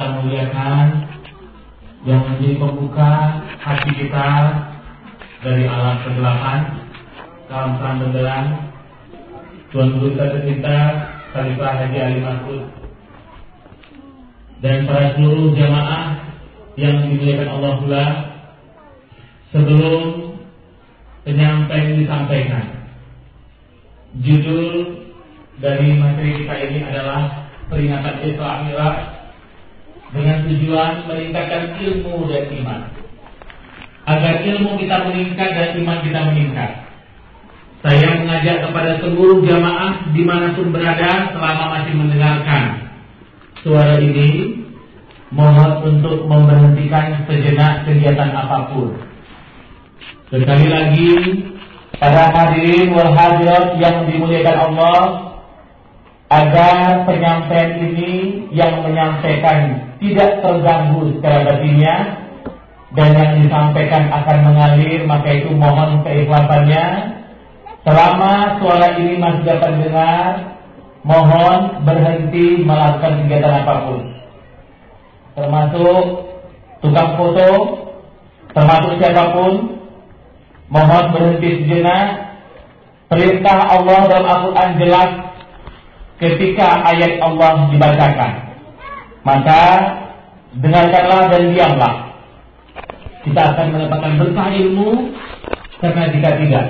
kita muliakan, yang menjadi pembuka hati kita dari alam kegelapan ke alam terang benderang, Tuhan Guru kita tercinta Khalifah Haji Ali Mahfud dan para seluruh jamaah yang dimuliakan Allah pula. Sebelum penyampaian disampaikan, judul dari materi kita ini adalah peringatan Isra Mi'raj dengan tujuan meningkatkan ilmu dan iman. Agar ilmu kita meningkat dan iman kita meningkat, saya mengajak kepada seluruh jamaah dimanapun berada selama masih mendengarkan suara ini, mohon untuk memberhentikan sejenak kegiatan apapun. Sekali lagi, para hadirin wal hadirat yang dimuliakan Allah, agar penyampaian ini yang menyampaikan tidak terganggu secara batinnya dan yang disampaikan akan mengalir, maka itu mohon keikhlasannya. Selama suara ini masih dapat dengar, mohon berhenti melakukan kegiatan apapun, termasuk tukang foto, termasuk siapapun. Mohon berhenti sejenak. Perintah Allah dalam Al-Quran jelas ketika ayat Allah dibacakan, maka dengarkanlah dan diamlah. Kita akan mendapatkan berkah ilmu. Karena jika tidak,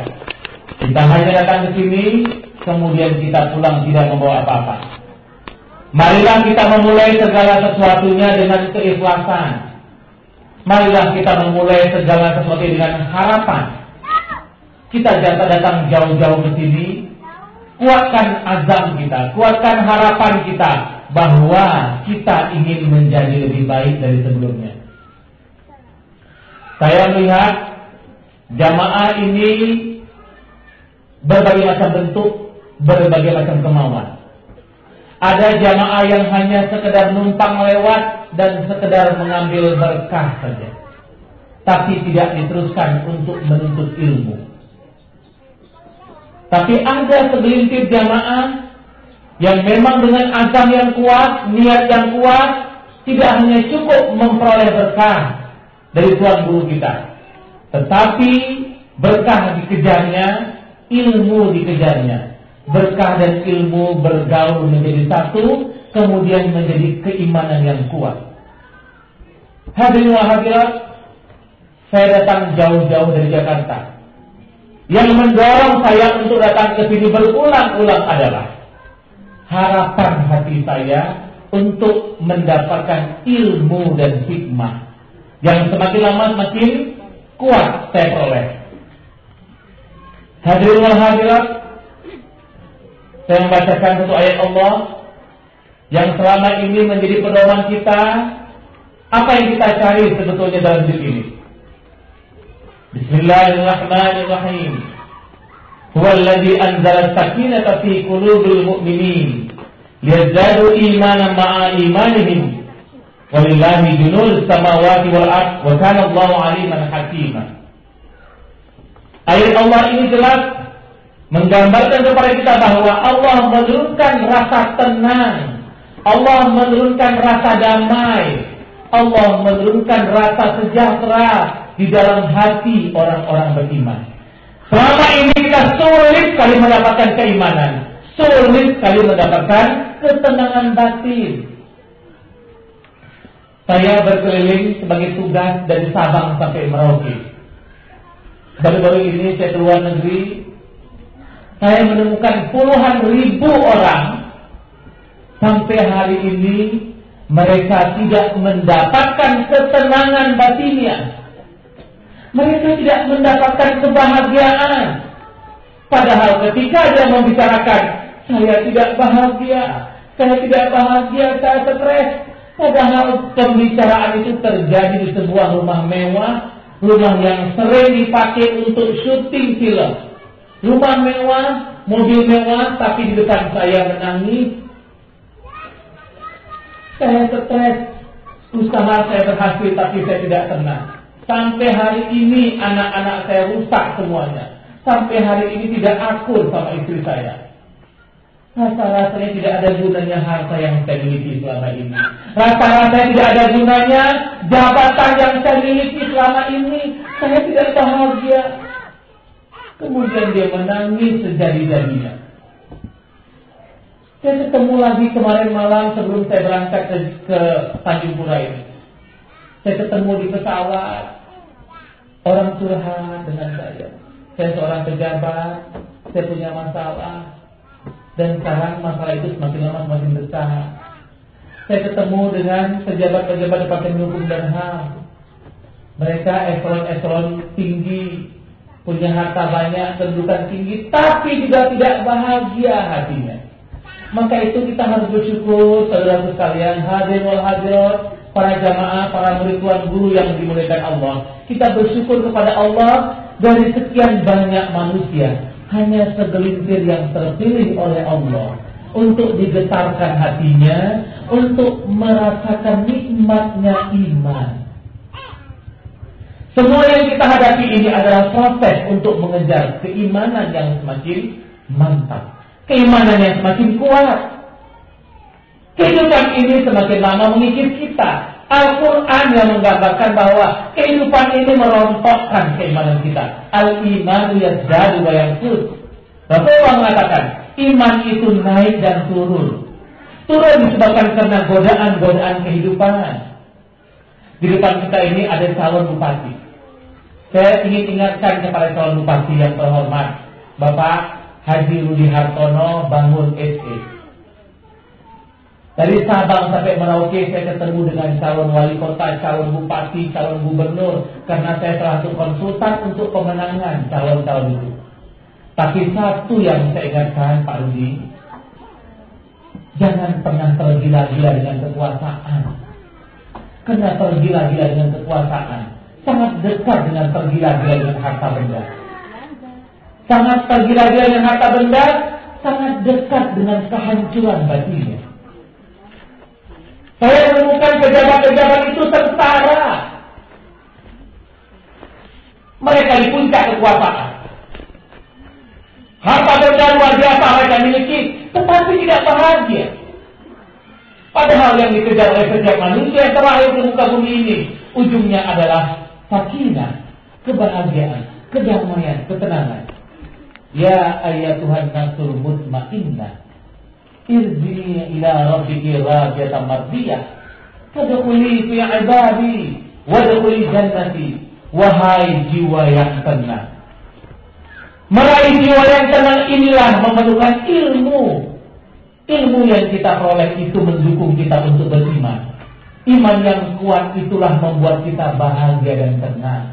kita hanya datang ke sini kemudian kita pulang tidak membawa apa-apa. Marilah kita memulai segala sesuatunya dengan keikhlasan. Marilah kita memulai segala sesuatu dengan harapan. Kita datang jauh-jauh ke sini, kuatkan azam kita, kuatkan harapan kita bahwa kita ingin menjadi lebih baik dari sebelumnya. Saya melihat jamaah ini berbagai macam bentuk, berbagai macam kemauan. Ada jamaah yang hanya sekedar numpang lewat dan sekedar mengambil berkah saja, tapi tidak diteruskan untuk menuntut ilmu. Tapi ada segelintir jamaah yang memang dengan azam yang kuat, niat yang kuat, tidak hanya cukup memperoleh berkah dari Tuhan Guru kita, tetapi berkah dikejarnya, ilmu dikejarnya. Berkah dan ilmu bergaul menjadi satu, kemudian menjadi keimanan yang kuat. Hadirin wa hadirat, saya datang jauh-jauh dari Jakarta. Yang mendorong saya untuk datang ke sini berulang-ulang adalah harapan hati saya untuk mendapatkan ilmu dan hikmah yang semakin lama semakin kuat saya peroleh. Hadirin wal hadirat, saya membacakan satu ayat Allah yang selama ini menjadi pedoman kita. Apa yang kita cari sebetulnya dalam hidup ini? Bismillahirrahmanirrahim. Huwallazi anzala as-sakinata fi qulubil mu'minin liyazdadu imanan ma'a imanihim walillahi junudus samawati wal ardh wa kana Allahu 'aliman hakima. Ayat Allah ini jelas menggambarkan kepada kita bahwa Allah menurunkan rasa tenang, Allah menurunkan rasa damai, Allah menurunkan rasa sejahtera di dalam hati orang-orang beriman. Selama ini kita sulit sekali mendapatkan keimanan, sulit sekali mendapatkan ketenangan batin. Saya berkeliling sebagai tugas dari Sabang sampai Merauke. Baru-baru ini saya keluar negeri, saya menemukan puluhan ribu orang sampai hari ini mereka tidak mendapatkan ketenangan batinnya. Mereka tidak mendapatkan kebahagiaan. Padahal ketika dia membicarakan, saya tidak bahagia, saya stres. Padahal pembicaraan itu terjadi di sebuah rumah mewah, rumah yang sering dipakai untuk syuting film. Rumah mewah, mobil mewah, tapi di depan saya menangis. Saya stres, usaha saya berhasil tapi saya tidak tenang. Sampai hari ini anak-anak saya rusak semuanya. Sampai hari ini tidak akur sama istri saya. Rasa-rasanya tidak ada gunanya harta yang saya miliki selama ini. Rasa-rasanya tidak ada gunanya jabatan yang saya miliki selama ini. Saya tidak bahagia. Kemudian dia menangis sejadi-jadinya. Saya ketemu lagi kemarin malam sebelum saya berangkat ke Tanjung Pura ini. Saya ketemu di pesawat. Orang curhat dengan saya. Saya seorang pejabat. Saya punya masalah. Dan sekarang masalah itu semakin lama semakin besar. Saya ketemu dengan pejabat-pejabat Departemen Hukum dan HAM. Mereka eselon-eselon tinggi, punya harta banyak, kedudukan tinggi, tapi juga tidak bahagia hatinya. Maka itu kita harus bersyukur, saudara sekalian, hadirin wal hadirat, para jamaah, para murid tuan guru yang dimuliakan Allah. Kita bersyukur kepada Allah dari sekian banyak manusia. Hanya segelintir yang terpilih oleh Allah untuk digetarkan hatinya, untuk merasakan nikmatnya iman. Semua yang kita hadapi ini adalah proses untuk mengejar keimanan yang semakin mantap, keimanan yang semakin kuat. Kehidupan ini semakin lama mengikis kita. Al-Quran yang menggambarkan bahwa kehidupan ini merontokkan keimanan kita. Al-imanu yazdadu wa yanqus. Rasulullah mengatakan, iman itu naik dan turun. Turun disebabkan karena godaan-godaan kehidupan. Di depan kita ini ada calon bupati. Saya ingin ingatkan kepada calon bupati yang terhormat, Bapak Haji Rudi Hartono Bangun SE. Dari Sabang sampai Merauke saya ketemu dengan calon wali kota, calon bupati, calon gubernur. Karena saya salah satu konsultan untuk pemenangan calon-calon itu. Tapi satu yang saya ingatkan Pak Rudi, jangan pernah tergila-gila dengan kekuasaan. Karena tergila-gila dengan kekuasaan sangat dekat dengan tergila-gila dengan harta benda. Sangat tergila-gila dengan harta benda, sangat dekat dengan kehancuran batinnya. Saya menemukan pejabat-pejabat itu sengsara. Mereka di puncak kekuasaan. Harta benda luar biasa mereka miliki, tetapi tidak bahagia. Padahal yang dikejar oleh setiap manusia yang terlahir di muka bumi ini, ujungnya adalah sakinah, kebahagiaan, kedamaian, ketenangan. Ya ayyatuhan nasul mutmainnah, irji'i ila rabbiki radiyatan mardiyah, fadkhuli fi ibadi wadkhuli jannati. Wahai jiwa yang tenang, meraih jiwa yang tenang inilah memerlukan ilmu. Ilmu yang kita peroleh itu mendukung kita untuk beriman. Iman yang kuat itulah membuat kita bahagia dan tenang.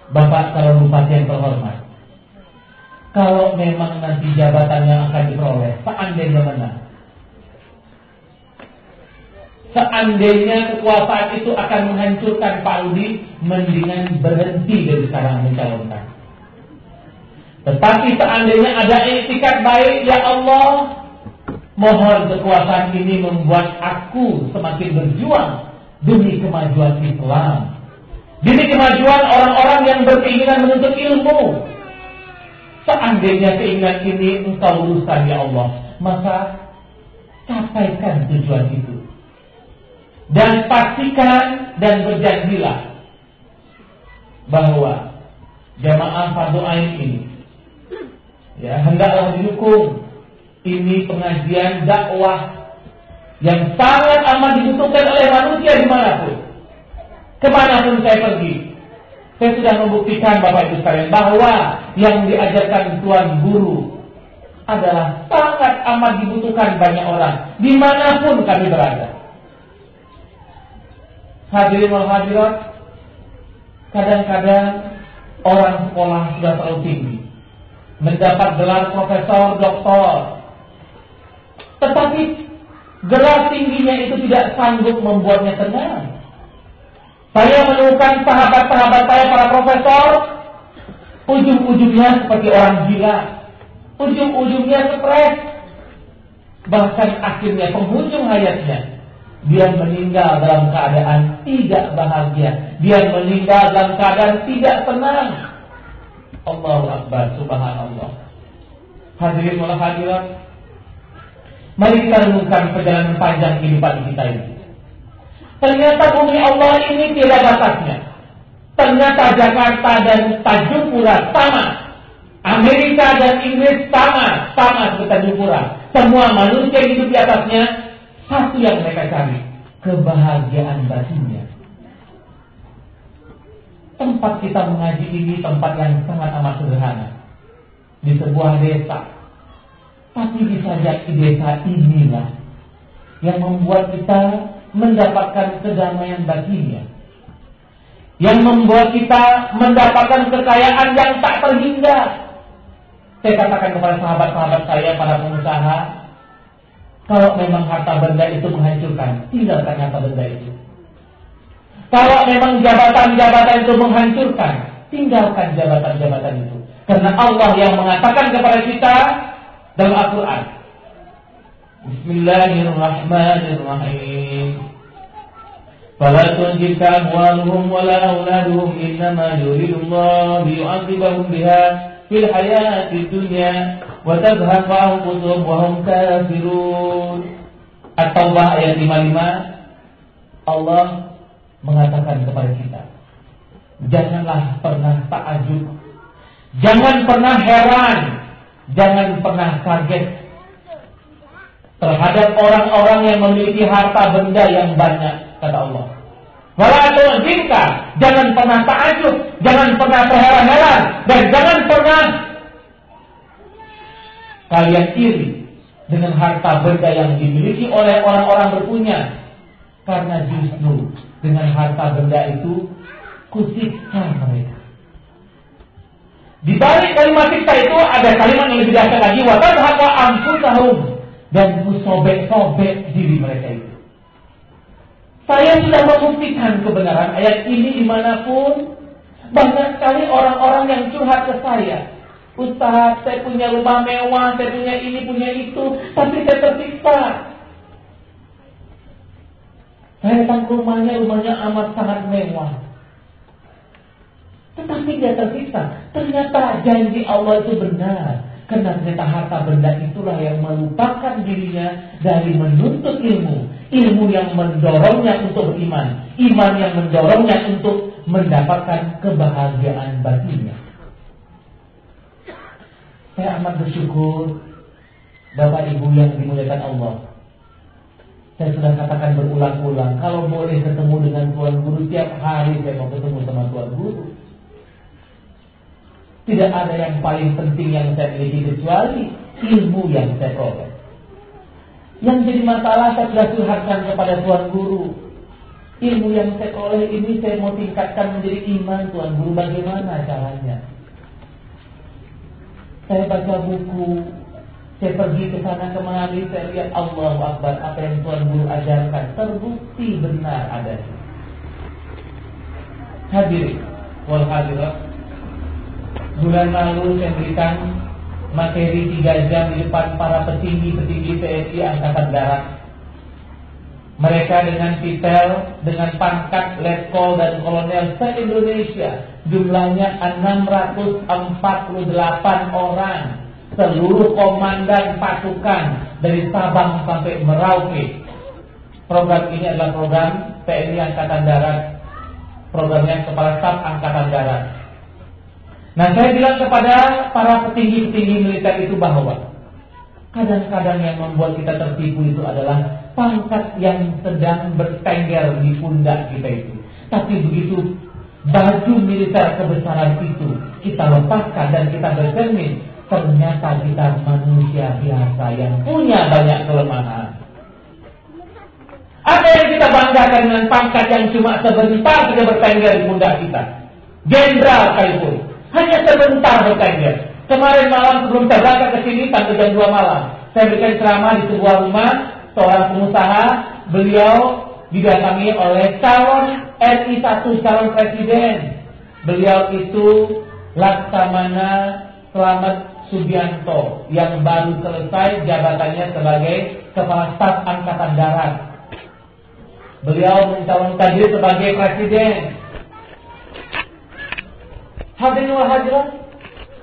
Bapak calon bupati yang terhormat, kalau memang nanti jabatan yang akan diperoleh seandainya menang, seandainya kekuasaan itu akan menghancurkan Pak Rudi, mendingan berhenti dari sekarang mencalonkan. Tetapi seandainya ada itikat baik, ya Allah, mohon kekuasaan ini membuat aku semakin berjuang demi kemajuan Islam, demi kemajuan orang-orang yang berkeinginan menuntut ilmu. Seandainya keinginan ini engkau uruskan, ya Allah, maka capaikan tujuan itu. Dan pastikan dan berjanjilah bahwa jamaah fardu ain ini, ya, hendaklah didukung. Ini pengajian dakwah yang sangat amat dibutuhkan oleh manusia dimanapun. Kemanapun saya pergi, saya sudah membuktikan Bapak Ibu sekalian bahwa yang diajarkan tuan guru adalah sangat amat dibutuhkan banyak orang dimanapun kami berada. Hadirin wal hadirat, kadang-kadang orang sekolah sudah terlalu tinggi, mendapat gelar profesor, doktor, tetapi gelar tingginya itu tidak sanggup membuatnya tenang. Saya menemukan sahabat-sahabat saya para profesor, ujung-ujungnya seperti orang gila, ujung-ujungnya stres, bahkan akhirnya penghujung hayatnya dia meninggal dalam keadaan tidak bahagia, dia meninggal dalam keadaan tidak tenang. Allahu Akbar, subhanallah. Hadirin wal hadirat, mari kita renungkan perjalanan panjang kehidupan kita ini. Ternyata bumi Allah ini tidak batasnya. Ternyata Jakarta dan Tanjung Pura sama, Amerika dan Inggris sama seperti Tanjung Pura. Semua manusia yang hidup di atasnya, satu yang mereka cari, kebahagiaan batinnya. Tempat kita mengaji ini tempat yang sangat amat sederhana, di sebuah desa. Tapi bisa jadi desa inilah yang membuat kita mendapatkan kedamaian batinnya, yang membuat kita mendapatkan kekayaan yang tak terhingga. Saya katakan kepada sahabat-sahabat saya, para pengusaha, kalau memang harta benda itu menghancurkan, tinggalkan harta benda itu. Kalau memang jabatan-jabatan itu menghancurkan, tinggalkan jabatan-jabatan itu. Karena Allah yang mengatakan kepada kita dalam Al-Quran, Bismillahirrahmanirrahim. Fala tunjika amwaluhum wala auladuhum innama yuridullahu liyu'adzibahum biha fil hayati dunya wa tadhhaqa anfusuhum wa hum kafirun. At-Taubah ayat 55. Allah mengatakan kepada kita, janganlah pernah ta'ajub, jangan pernah heran, jangan pernah kaget terhadap orang-orang yang memiliki harta benda yang banyak, kata Allah. Wala tu'jibka, jangan pernah ta'ajub, jangan pernah terheran-heran, dan jangan pernah kalian iri dengan harta benda yang dimiliki oleh orang-orang berpunya. Karena justru dengan harta benda itu kusiksa mereka. Di balik kalimat siksa itu ada kalimat yang lebih dahsyat lagi, wa tadhhaqa anfusahum, dan kusobek-sobek diri mereka itu. Saya sudah membuktikan kebenaran ayat ini dimanapun. Banyak sekali orang-orang yang curhat ke saya, Ustaz, saya punya rumah mewah, saya punya ini, punya itu, tapi saya tersiksa. Saya datang ke rumahnya amat sangat mewah, tetapi dia tersiksa. Ternyata janji Allah itu benar. Karena ternyata harta benda itulah yang melupakan dirinya dari menuntut ilmu. Ilmu yang mendorongnya untuk beriman, iman yang mendorongnya untuk mendapatkan kebahagiaan batinnya. Saya amat bersyukur, Bapak Ibu yang dimuliakan Allah. Saya sudah katakan berulang-ulang, kalau boleh ketemu dengan Tuan Guru, tiap hari saya mau ketemu sama Tuan Guru. Tidak ada yang paling penting yang saya miliki kecuali ilmu yang saya peroleh. Yang jadi masalah, saya sudah curhatkan kepada Tuan Guru. Ilmu yang saya peroleh ini saya mau tingkatkan menjadi iman, Tuan Guru. Bagaimana caranya? Saya baca buku, saya pergi ke sana kemari, saya lihat Allahu Akbar, apa yang Tuan Guru ajarkan terbukti benar ada. Hadirin wal hadirat, bulan lalu saya berikan materi 3 jam di depan para petinggi-petinggi TNI Angkatan Darat. Mereka dengan titel, dengan pangkat letkol dan kolonel se-Indonesia, jumlahnya 648 orang. Seluruh komandan pasukan dari Sabang sampai Merauke. Program ini adalah program TNI Angkatan Darat, programnya Kepala Staf Angkatan Darat. Nah, saya bilang kepada para petinggi-petinggi militer itu bahwa kadang-kadang yang membuat kita tertipu itu adalah pangkat yang sedang bertengger di pundak kita itu. Tapi begitu baju militer kebesaran itu kita lepaskan dan kita bercermin, ternyata kita manusia biasa yang punya banyak kelemahan. Ada yang kita banggakan dengan pangkat yang cuma sebentar saja bertengger di pundak kita. Jenderal sekalipun hanya sebentar bertengger. Kemarin malam sebelum saya berangkat ke sini, sampai jam 2 malam, saya berikan ceramah di sebuah rumah seorang pengusaha. Beliau didatangi oleh calon RI 1, calon presiden. Beliau itu Laksamana Slamet Subianto yang baru selesai jabatannya sebagai Kepala Staf Angkatan Darat. Beliau mencalonkan diri sebagai presiden. Hadirin wal hadirat,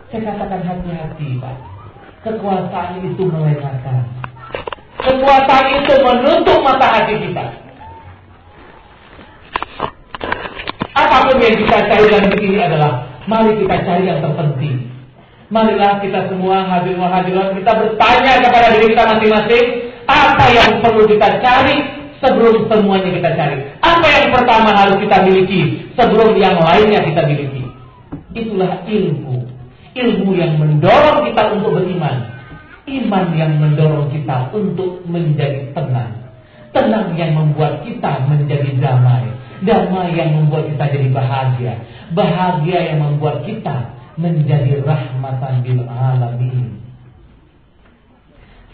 saya katakan hati-hati, Pak. Kekuasaan itu melenakan. Kekuasaan itu menutup mata hati kita. Apapun yang kita cari dalam diri adalah, mari kita cari yang terpenting. Marilah kita semua hadirin hadirat, kita bertanya kepada diri kita masing-masing, apa yang perlu kita cari sebelum semuanya kita cari. Apa yang pertama harus kita miliki sebelum yang lainnya kita miliki. Itulah ilmu. Ilmu yang mendorong kita untuk beriman. Iman yang mendorong kita untuk menjadi tenang. Tenang yang membuat kita menjadi damai. Damai yang membuat kita jadi bahagia. Bahagia yang membuat kita menjadi rahmatan lil alamin.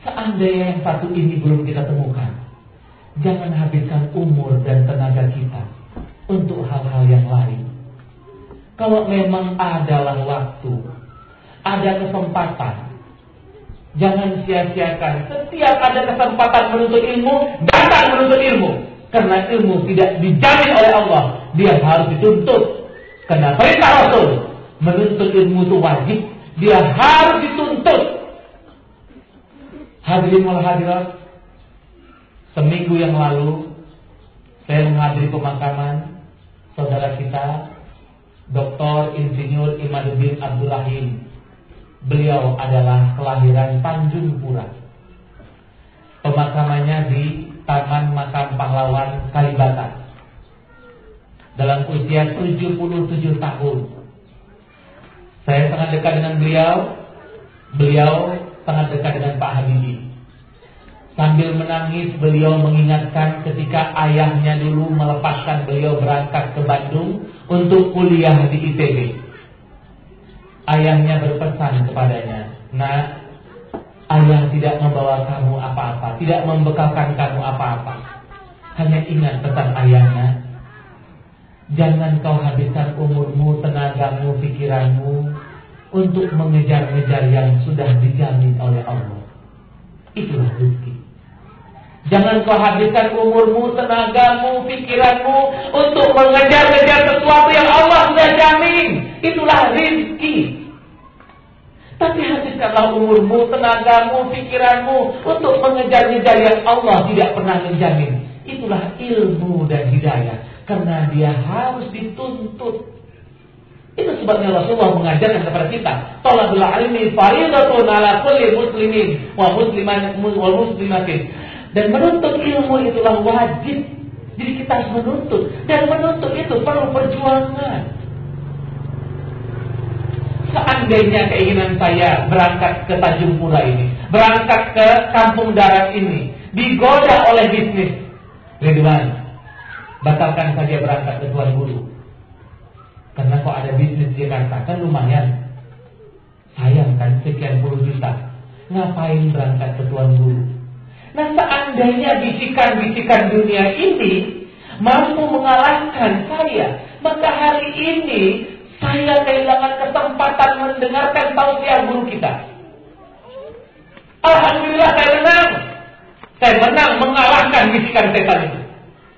Seandainya yang satu ini belum kita temukan, jangan habiskan umur dan tenaga kita untuk hal-hal yang lain. Kalau memang adalah waktu, ada kesempatan, jangan sia-siakan. Setiap ada kesempatan menuntut ilmu, datang menuntut ilmu. Karena ilmu tidak dijamin oleh Allah, dia harus dituntut. Karena perintah Rasul, menuntut ilmu itu wajib, dia harus dituntut. Hadirin wal hadirat, seminggu yang lalu saya menghadiri pemakaman saudara kita, Dr. Insinyur Imaduddin Abdul Rahim. Beliau adalah kelahiran Tanjung Pura. Pemakamannya di Taman Makam Pahlawan Kalibata. Dalam usia 77 tahun. Saya sangat dekat dengan beliau. Beliau sangat dekat dengan Pak Habibie. Sambil menangis beliau mengingatkan ketika ayahnya dulu melepaskan beliau berangkat ke Bandung untuk kuliah di ITB. Ayahnya berpesan kepadanya, "Nak, ayah tidak membawa kamu apa-apa, tidak membekalkan kamu apa-apa. Hanya ingat pesan ayahnya, jangan kau habiskan umurmu, tenagamu, pikiranmu untuk mengejar-ngejar yang sudah dijamin oleh Allah. Itulah rezeki. Jangan kau habiskan umurmu, tenagamu, pikiranmu untuk mengejar-ngejar sesuatu yang Allah sudah jamin. Itulah rezeki. Tapi habiskanlah umurmu, tenagamu, pikiranmu untuk mengejar-ngejar yang Allah tidak pernah menjamin. Itulah ilmu dan hidayah. Karena dia harus dituntut. Itu sebabnya Rasulullah mengajarkan kepada kita, thalabul ilmi fardhatun 'ala kulli muslimin wa muslimatin. Dan menuntut ilmu itulah wajib. Jadi kita harus menuntut. Dan menuntut itu perlu perjuangan. Seandainya keinginan saya berangkat ke Tanjung Pura ini, berangkat ke Kampung Darat ini, digoda oleh bisnis, Ridwan, batalkan saja berangkat ke Tuan Guru. Karena kok ada bisnis di Jakarta, kan lumayan. Sayang kan, sekian puluh juta. Ngapain berangkat ke Tuan Guru? Nah, seandainya bisikan-bisikan dunia ini mampu mengalahkan saya, maka hari ini saya kehilangan kesempatan mendengarkan tausiah guru kita. Alhamdulillah saya menang. Saya menang mengalahkan bisikan setan itu.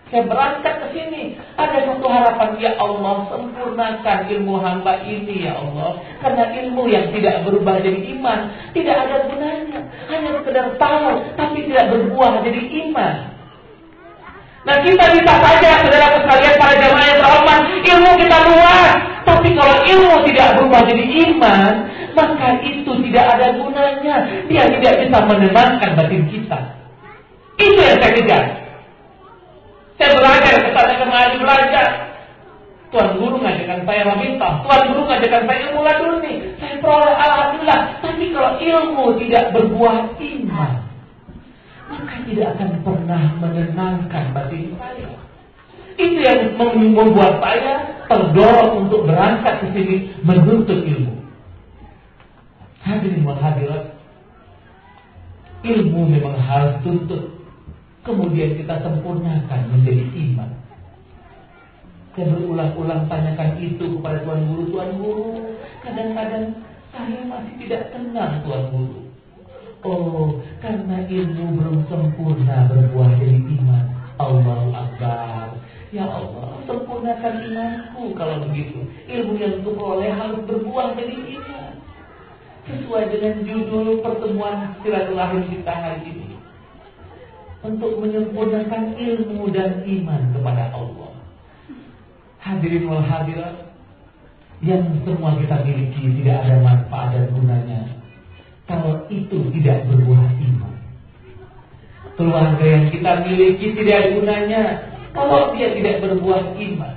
Saya berangkat ke sini. Ada satu harapan, ya Allah, sempurnakan ilmu hamba ini, ya Allah. Karena ilmu yang tidak berubah jadi iman tidak ada gunanya. Hanya sekedar tahu, tapi tidak berbuah jadi iman. Nah, kita bisa saja, saudara sekalian, para jamaah yang terhormat, ilmu kita luas. Tapi kalau ilmu tidak berubah jadi iman, maka itu tidak ada gunanya. Dia tidak bisa menenangkan batin kita. Itu yang saya kejar. Saya belajar ke sana kemari belajar. Tuan Guru ngajarkan saya meminta, Tuan Guru ngajarkan saya ilmu laduni. Saya peroleh alhamdulillah. Tapi kalau ilmu tidak berbuah iman, maka tidak akan pernah menenangkan batin saya. Itu yang membuat saya terdorong untuk berangkat ke sini menuntut ilmu. Hadirin wal hadirat, ilmu memang harus tuntut. Kemudian kita sempurnakan menjadi iman. Saya berulang-ulang tanyakan itu kepada Tuan Guru. Tuan Guru, kadang-kadang saya masih tidak tenang, Tuan Guru. Oh, karena ilmu belum sempurna berbuah jadi iman. Allahu Akbar. Ya Allah, sempurnakan imanku kalau begitu. Ilmu yang kuperoleh harus berbuah jadi iman. sesuai dengan judul pertemuan silaturahim kita hari ini, untuk menyempurnakan ilmu dan iman kepada Allah. Hadirin wal hadirat, yang semua kita miliki tidak ada manfaat dan gunanya kalau itu tidak berbuah iman. Keluarga yang kita miliki tidak ada gunanya kalau dia tidak berbuah iman.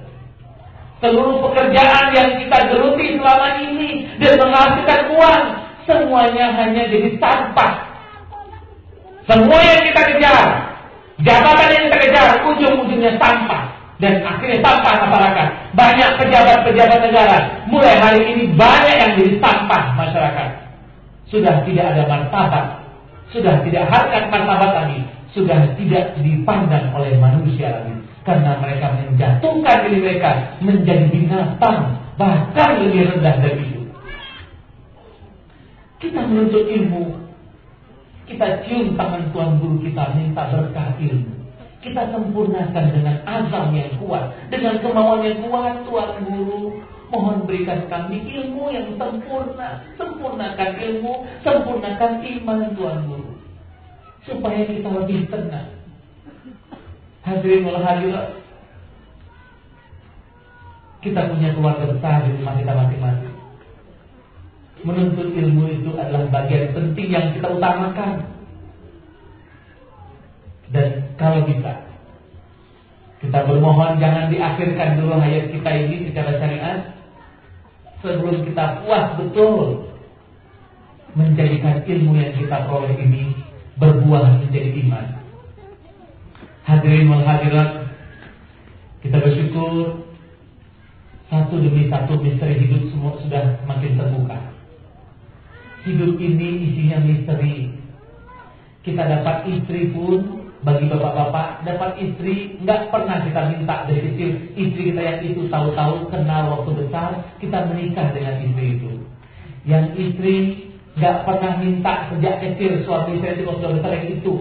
Seluruh pekerjaan yang kita geluti selama ini dan menghasilkan uang, semuanya hanya jadi sampah. Semua yang kita kejar, jabatan yang kita kejar, ujung-ujungnya sampah. Dan akhirnya sampah masyarakat. Banyak pejabat-pejabat negara, mulai hari ini banyak yang jadi sampah masyarakat. Sudah tidak ada martabat, sudah tidak harkat martabat lagi, sudah tidak dipandang oleh manusia lagi. Karena mereka menjatuhkan diri mereka menjadi binatang, bahkan lebih rendah dari itu. Kita menuntut ilmu, kita cium tangan Tuan Guru kita, minta berkah ilmu. Kita sempurnakan dengan azam yang kuat, dengan kemauan yang kuat. Tuan Guru, mohon berikan kami ilmu yang sempurna. Sempurnakan ilmu, sempurnakan iman Tuan Guru, supaya kita lebih tenang. Hadirin wal hadirat, kita punya keluarga besar di rumah kita masing-masing. Menuntut ilmu itu adalah bagian penting yang kita utamakan. Dan kalau bisa, kita bermohon jangan diakhirkan dulu hayat kita ini secara syariat sebelum kita puas betul menjadikan ilmu yang kita peroleh ini berbuah menjadi iman. Hadirin wal hadirat, kita bersyukur satu demi satu misteri hidup semua sudah semakin terbuka. Hidup ini isinya misteri. Kita dapat istri pun, bagi bapak-bapak, dapat istri nggak pernah kita minta dari kecil. Istri kita yang itu tahu-tahu kenal waktu besar, kita menikah dengan istri itu. Yang istri nggak pernah minta sejak kecil, suami saya itu waktu besar yang itu.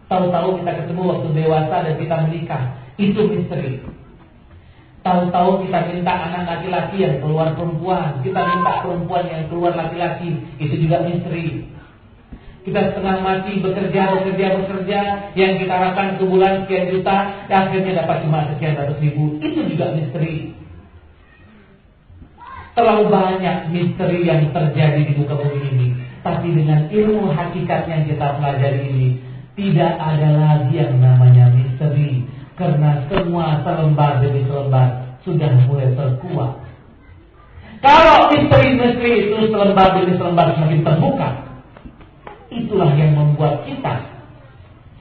Tahu-tahu kita ketemu waktu dewasa dan kita menikah. Itu misteri. Tahu-tahu kita minta anak laki-laki yang keluar perempuan, kita minta perempuan yang keluar laki-laki. Itu juga misteri. Kita setengah mati bekerja, yang kita harapkan sebulan sekian juta, dan akhirnya dapat cuma sekian ratus ribu. Itu juga misteri. Terlalu banyak misteri yang terjadi di muka bumi ini. Tapi dengan ilmu hakikat yang kita pelajari ini, tidak ada lagi yang namanya misteri. Karena semua selembar demi selembar sudah mulai terkuat. Kalau misteri-misteri itu selembar demi selembar semakin terbuka, itulah yang membuat kita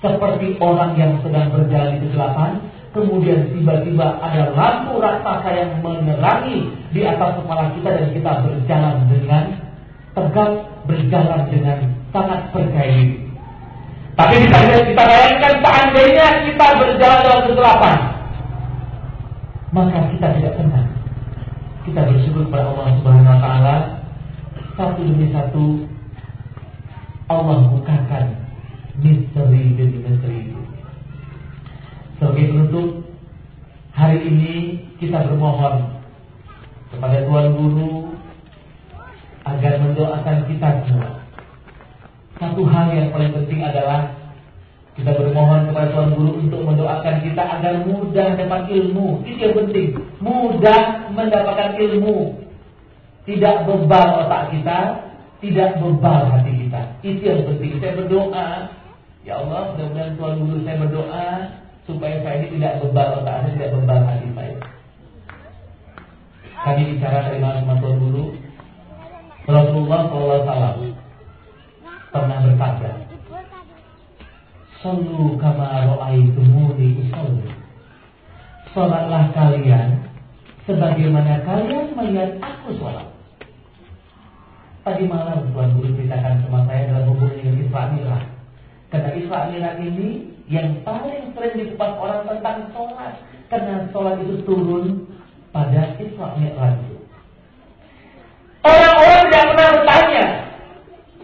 seperti orang yang sedang berjalan di kegelapan, kemudian tiba-tiba ada lampu raksasa yang menerangi di atas kepala kita dan kita berjalan dengan tegak, berjalan dengan sangat percaya diri. Tapi kita bayangkan seandainya kita berjalan dalam kegelapan, maka kita tidak tenang. Kita bersyukur kepada Allah Subhanahu wa taala, satu demi satu Allah bukakan misteri demi misteri itu. Sebagai penutup, hari ini kita bermohon kepada Tuan Guru agar mendoakan kita semua. Satu hal yang paling penting adalah kita bermohon kepada Tuan Guru untuk mendoakan kita agar mudah dapat ilmu. Itu yang penting, mudah mendapatkan ilmu. Tidak bebal otak kita, tidak bebal hati kita. Itu yang penting. Saya berdoa, ya Allah, mudah-mudahan Tuan Guru saya berdoa supaya saya ini tidak bebal otak saya, tidak bebal hati saya. Kami bicara terima sama Tuan Guru. Rasulullah SAW pernah bersabda, "Shallu kama ra'aitumuni usolli." Salatlah kalian sebagaimana kalian melihat aku salat. Tadi malam Tuan Guru ceritakan sama saya dalam hubungan dengan Isra Mi'raj. Karena Isra Mi'raj ini yang paling sering dikupas orang tentang sholat, karena sholat itu turun pada Isra Mi'raj itu. Orang-orang tidak pernah bertanya,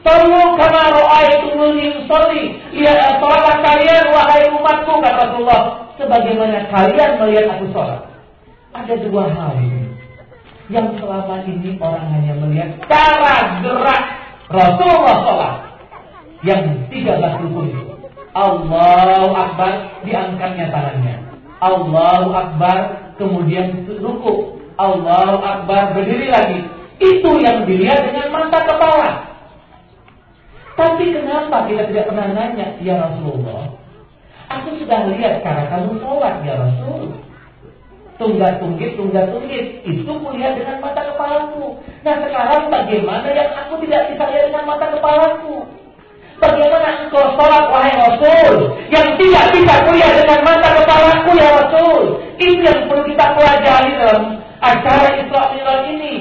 "Shallu kama ra'aitumuni usolli." Ya, salatlah kalian wahai umatku, kata Rasulullah, sebagaimana kalian melihat aku sholat. Ada dua hal ini. yang selama ini orang hanya melihat cara gerak Rasulullah sholat yang 13 rukun itu. Allahu Akbar, diangkatnya tangannya. Allahu Akbar, kemudian ruku. Allahu Akbar, berdiri lagi. Itu yang dilihat dengan mata kepala. Tapi kenapa kita tidak pernah nanya, ya Rasulullah, aku sudah lihat cara kamu sholat, ya Rasul. Tunggat-tunggit, itu kulihat dengan mata kepalaku. Nah sekarang bagaimana yang aku tidak bisa lihat dengan mata kepalaku? Bagaimana engkau sholat, wahai Rasul, yang tidak bisa kulihat dengan mata kepalaku, ya Rasul? Itu yang perlu kita pelajari dalam acara Isra Mi'raj ini.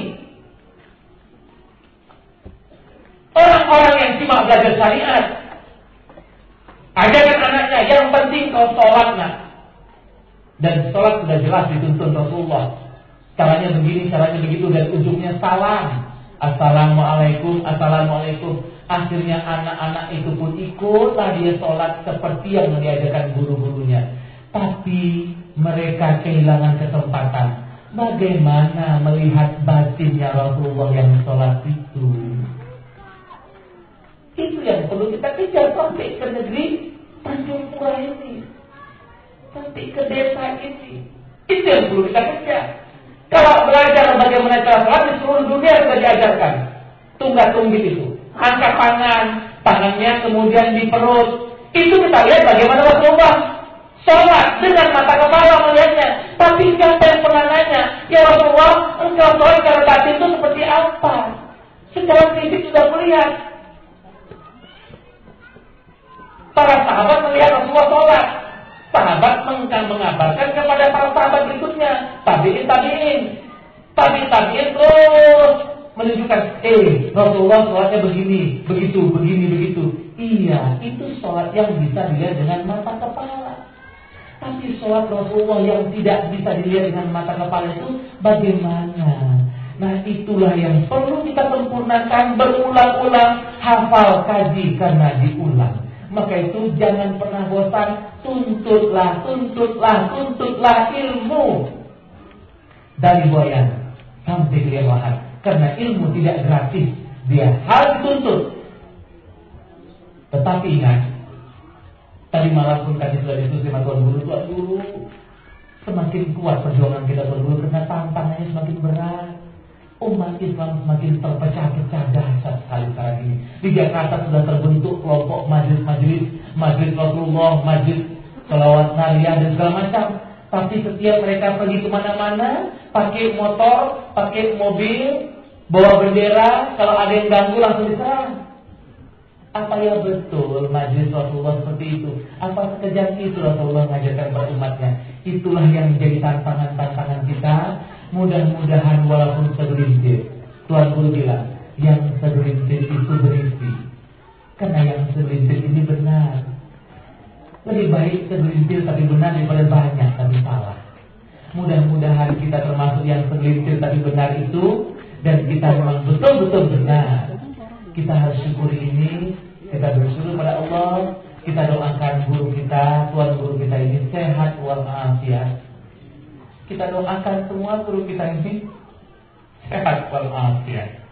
Orang-orang yang cuma belajar syariat, ajarkan anaknya, yang penting kau sholat, nak. Dan sholat sudah jelas dituntun Rasulullah. Caranya begini, caranya begitu, dan ujungnya salam. Assalamualaikum, assalamualaikum. Akhirnya anak-anak itu pun ikutlah dia sholat seperti yang diajarkan guru-gurunya. Tapi mereka kehilangan kesempatan. Bagaimana melihat batinnya Rasulullah yang sholat itu? Itu yang perlu kita kejar sampai ke negeri Tanjung Pura ini, sampai ke desa ini. Itu yang perlu kita kejar. Kalau belajar bagaimana cara sholat di seluruh dunia sudah diajarkan. Tunggat-tunggit itu, angkat tangan, tangannya kemudian di perut. Itu kita lihat bagaimana Rasulullah sholat dengan mata kepala melihatnya. Tapi siapa yang pernah nanya, ya Rasulullah, engkau sholat cara batin itu seperti apa? Secara fisik sudah melihat. Para sahabat melihat Rasulullah sholat. Sahabat mengabarkan kepada para sahabat berikutnya, tabi'in terus menunjukkan, Rasulullah sholatnya begini, begitu. Iya, itu sholat yang bisa dilihat dengan mata kepala. Tapi sholat Rasulullah yang tidak bisa dilihat dengan mata kepala itu bagaimana? Nah itulah yang perlu kita sempurnakan, berulang-ulang, hafal, kaji karena diulang. Maka itu jangan pernah bosan, tuntutlah ilmu dari buayan sampai kerewahan. Karena ilmu tidak gratis, dia harus dituntut. Tetapi ingat, tadi malam pun kami sudah diskusi sama Tuan Guru, semakin kuat perjuangan kita Tuan Guru karena tantangannya semakin berat. Umat Islam semakin terpecah-pecah dahsyat sekali sekarang ini. Di Jakarta sudah terbentuk kelompok majelis Rasulullah, majelis selawat nariyah dan segala macam. Tapi setiap mereka pergi kemana-mana, pakai motor, pakai mobil, bawa bendera, kalau ada yang ganggu langsung diserang. Apa ya betul majelis Rasulullah seperti itu? Apa sekejap itu Rasulullah mengajarkan kepada umatnya? Itulah yang menjadi tantangan kita. Mudah-mudahan walaupun segelintir, Tuan Guru bilang, yang segelintir itu berisi. Karena yang segelintir ini benar. Lebih baik segelintir tapi benar daripada banyak tapi salah. Mudah-mudahan kita termasuk yang segelintir tapi benar itu, dan kita memang betul-betul benar. Kita harus syukuri ini, kita bersyukur pada Allah, kita doakan guru kita, Tuan Guru kita ini sehat walafiat. Kita doakan semua guru kita ini sehat walafiat.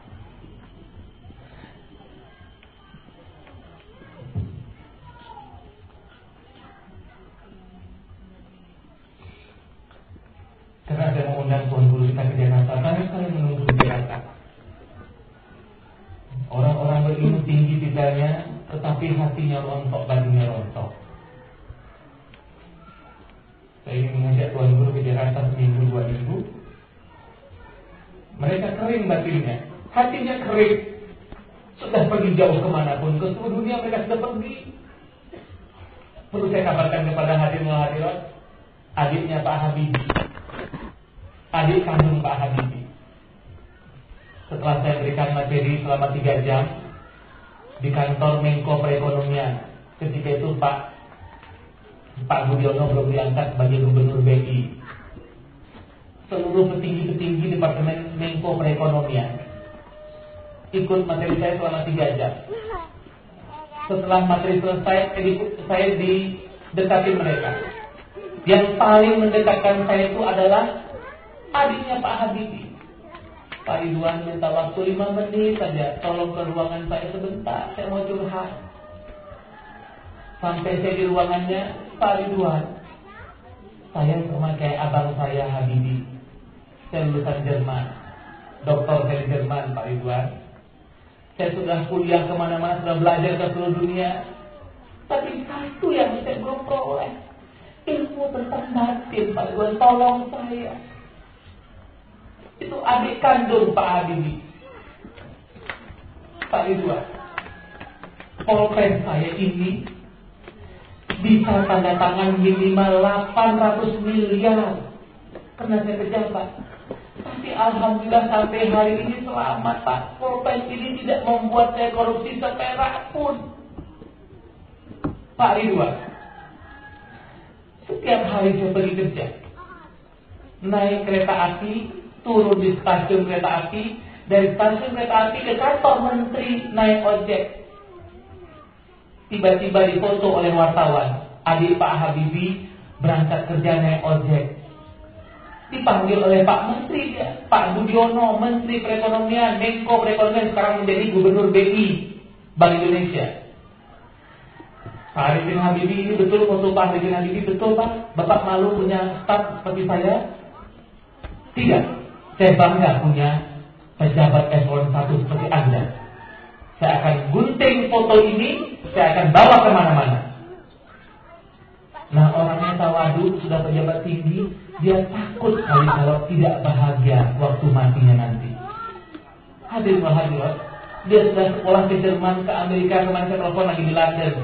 Karena saya mengundang Tuan Guru kita ke Jakarta, kami sekali menunggu di Jakarta. Orang-orang berilmu tinggi titanya, tetapi hatinya rontok, bajunya rontok. Saya ingin mengajak Tuan Guru ke Jakarta seminggu 2 minggu. Mereka kering batinnya, hatinya kering. Sudah pergi jauh kemanapun, ke seluruh dunia mereka sudah pergi. Perlu saya kabarkan kepada hadirin, adiknya Pak Habibie, adik kandung Pak Habibie. Setelah saya berikan materi selama 3 jam di kantor Menko Perekonomian, ketika itu Pak Budiono belum diangkat sebagai Gubernur BI. Seluruh petinggi-petinggi Departemen Menko Perekonomian ikut materi saya selama 3 jam. Setelah materi selesai, saya didekati mereka. Yang paling mendekatkan saya itu adalah adiknya Pak Habibie. Pak Ridwan minta waktu 5 menit saja, tolong ke ruangan saya sebentar, saya mau curhat. Sampai saya di ruangannya, Pak Ridwan, saya sama kayak abang saya Habibi, saya lulusan Jerman, doktor dari Jerman Pak Ridwan. Saya sudah kuliah kemana-mana, sudah belajar ke seluruh dunia, tapi satu yang saya belum peroleh, ilmu tentang batin Pak Ridwan, tolong saya. Itu adik kandung Pak Habibie, Pak Ridwan. Polpen saya ini bisa tanda tangan minimal 800 miliar karena saya pejabat. Tapi alhamdulillah sampai hari ini selamat Pak. Polpen ini tidak membuat saya korupsi seperak pun. Pak Ridwan, setiap hari saya pergi kerja, naik kereta api, turun di stasiun kereta api, dari stasiun kereta api ke kantor menteri naik ojek. Tiba-tiba difoto oleh wartawan, adik Pak Habibie berangkat kerja naik ojek. Dipanggil oleh Pak Menteri, Pak Budiono, Menteri Perekonomian, Menko Perekonomian, sekarang menjadi Gubernur BI Bank Indonesia. Pak Arifin Habibie ini betul foto Pak Arifin Habibie, betul Pak? Bapak malu punya staf seperti saya? Tidak. Saya bangga punya pejabat eselon 1 seperti Anda. Saya akan gunting foto ini, saya akan bawa kemana-mana. Nah, orangnya tawadu, sudah pejabat tinggi, dia takut kali kalau tidak bahagia waktu matinya nanti. Hadirin wa hadirat, dia sudah sekolah ke Jerman, ke Amerika, kemarin saya telepon lagi di London.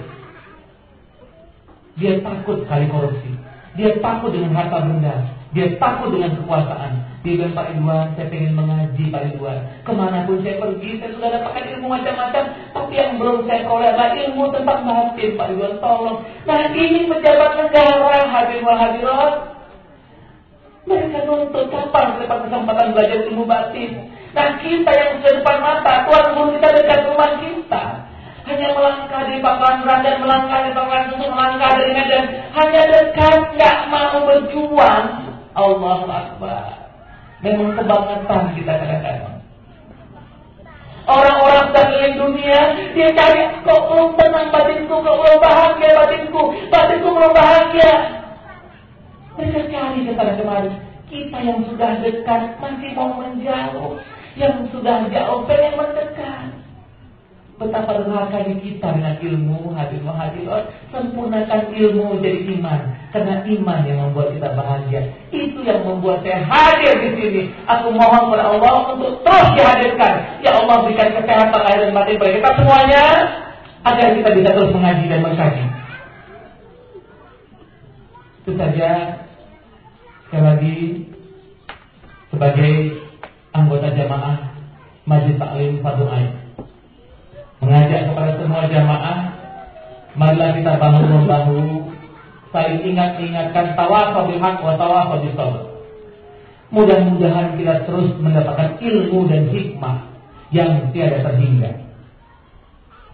Dia takut kali korupsi, dia takut dengan harta benda, dia takut dengan kekuasaan. Dia bilang, Pak Ridwan, saya ingin mengaji Pak Ridwan. Kemanapun saya pergi, saya sudah dapatkan ilmu macam-macam, tapi yang belum saya peroleh adalah ilmu tentang batin Pak Ridwan, tolong. Nah, ini pejabat negara, hadirin wa hadirat. Mereka nuntut kapan dapat kesempatan belajar ilmu batin. Nah, kita yang sudah depan mata, Tuhan guru kita dekat rumah kita, hanya melangkah di Pakuan dan melangkah di Pakuan Susu, melangkah dari Medan, hanya dekat, nggak mau berjuang. Allahu Akbar. Memang kebangetan kita kadang-kadang. Orang-orang sudah keliling dunia, dia cari, kok belum tenang batinku, kok belum bahagia batinku belum bahagia. Mereka cari kesana kemari. Kita yang sudah dekat masih mau menjauh, yang sudah jauh pengen mendekat. Betapa durhakanya kita dengan ilmu, hadirin wa hadirat. Sempurnakan ilmu jadi iman, karena iman yang membuat kita bahagia. Itu yang membuat saya hadir di sini. Aku mohon kepada Allah untuk terus dihadirkan. Ya Allah, berikan kesehatan lahir dan batin bagi kita semuanya, agar kita bisa terus mengaji dan mengkaji. Itu saja. Sekali lagi, sebagai anggota jamaah Majelis Taklim Fardhu Ain, mengajak kepada semua jamaah, marilah kita bahu-membahu, saling ingat-ingatkan tawasau bil haq wa tawasau bis sabr. Mudah-mudahan kita terus mendapatkan ilmu dan hikmah yang tiada terhingga.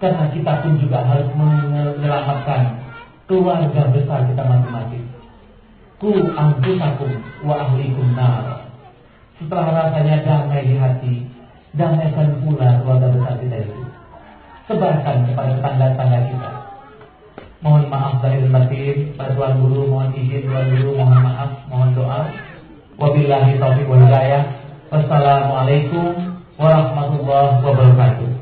Karena kita pun juga harus menyelamatkan keluarga besar kita masing-masing. Ku anfusakum wa ahlikum nar. Setelah rasanya damai di hati, damaikan pula keluarga besar kita itu. Sebarkan kepada tetangga-tetangga kita. Mohon maaf lahir dan batin, pada Tuan Guru, mohon izin Tuan Guru, mohon maaf, mohon doa. Wabillahi taufiq wal hidayah. Wassalamualaikum warahmatullahi wabarakatuh.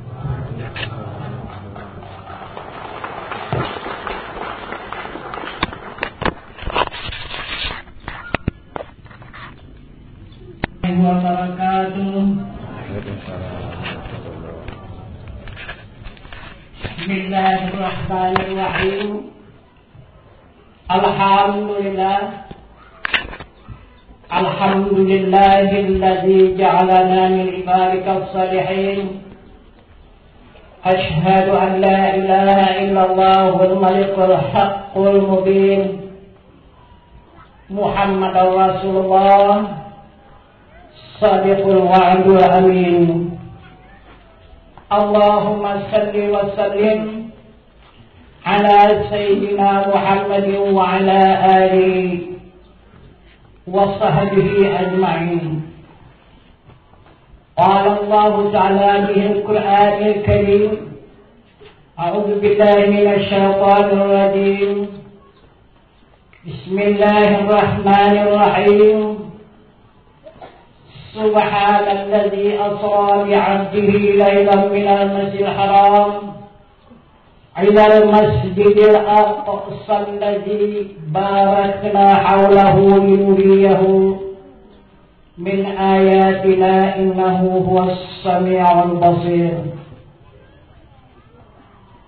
Bismillahirrahmanirrahim. Alhamdulillahilladzi ja'alana min ibadika as-salihin. Ashhadu an la ilaha illallah wal malikul haqqul mubin. Muhammadar Rasulullah sadiqul wa'dul amin. Allahumma salli wa sallim ala sayyidina Muhammadin wa ala alihi wa sahbihi ajma'in. قال الله تعالى به القرآن الكريم أعوذ بالله من الشيطان الرجيم بسم الله الرحمن الرحيم سبحان الذي أسرى بعبده ليلا من المسجد الحرام إلى المسجد الأقصى الذي باركنا حوله لنريه من آياتنا إنه هو السميع البصير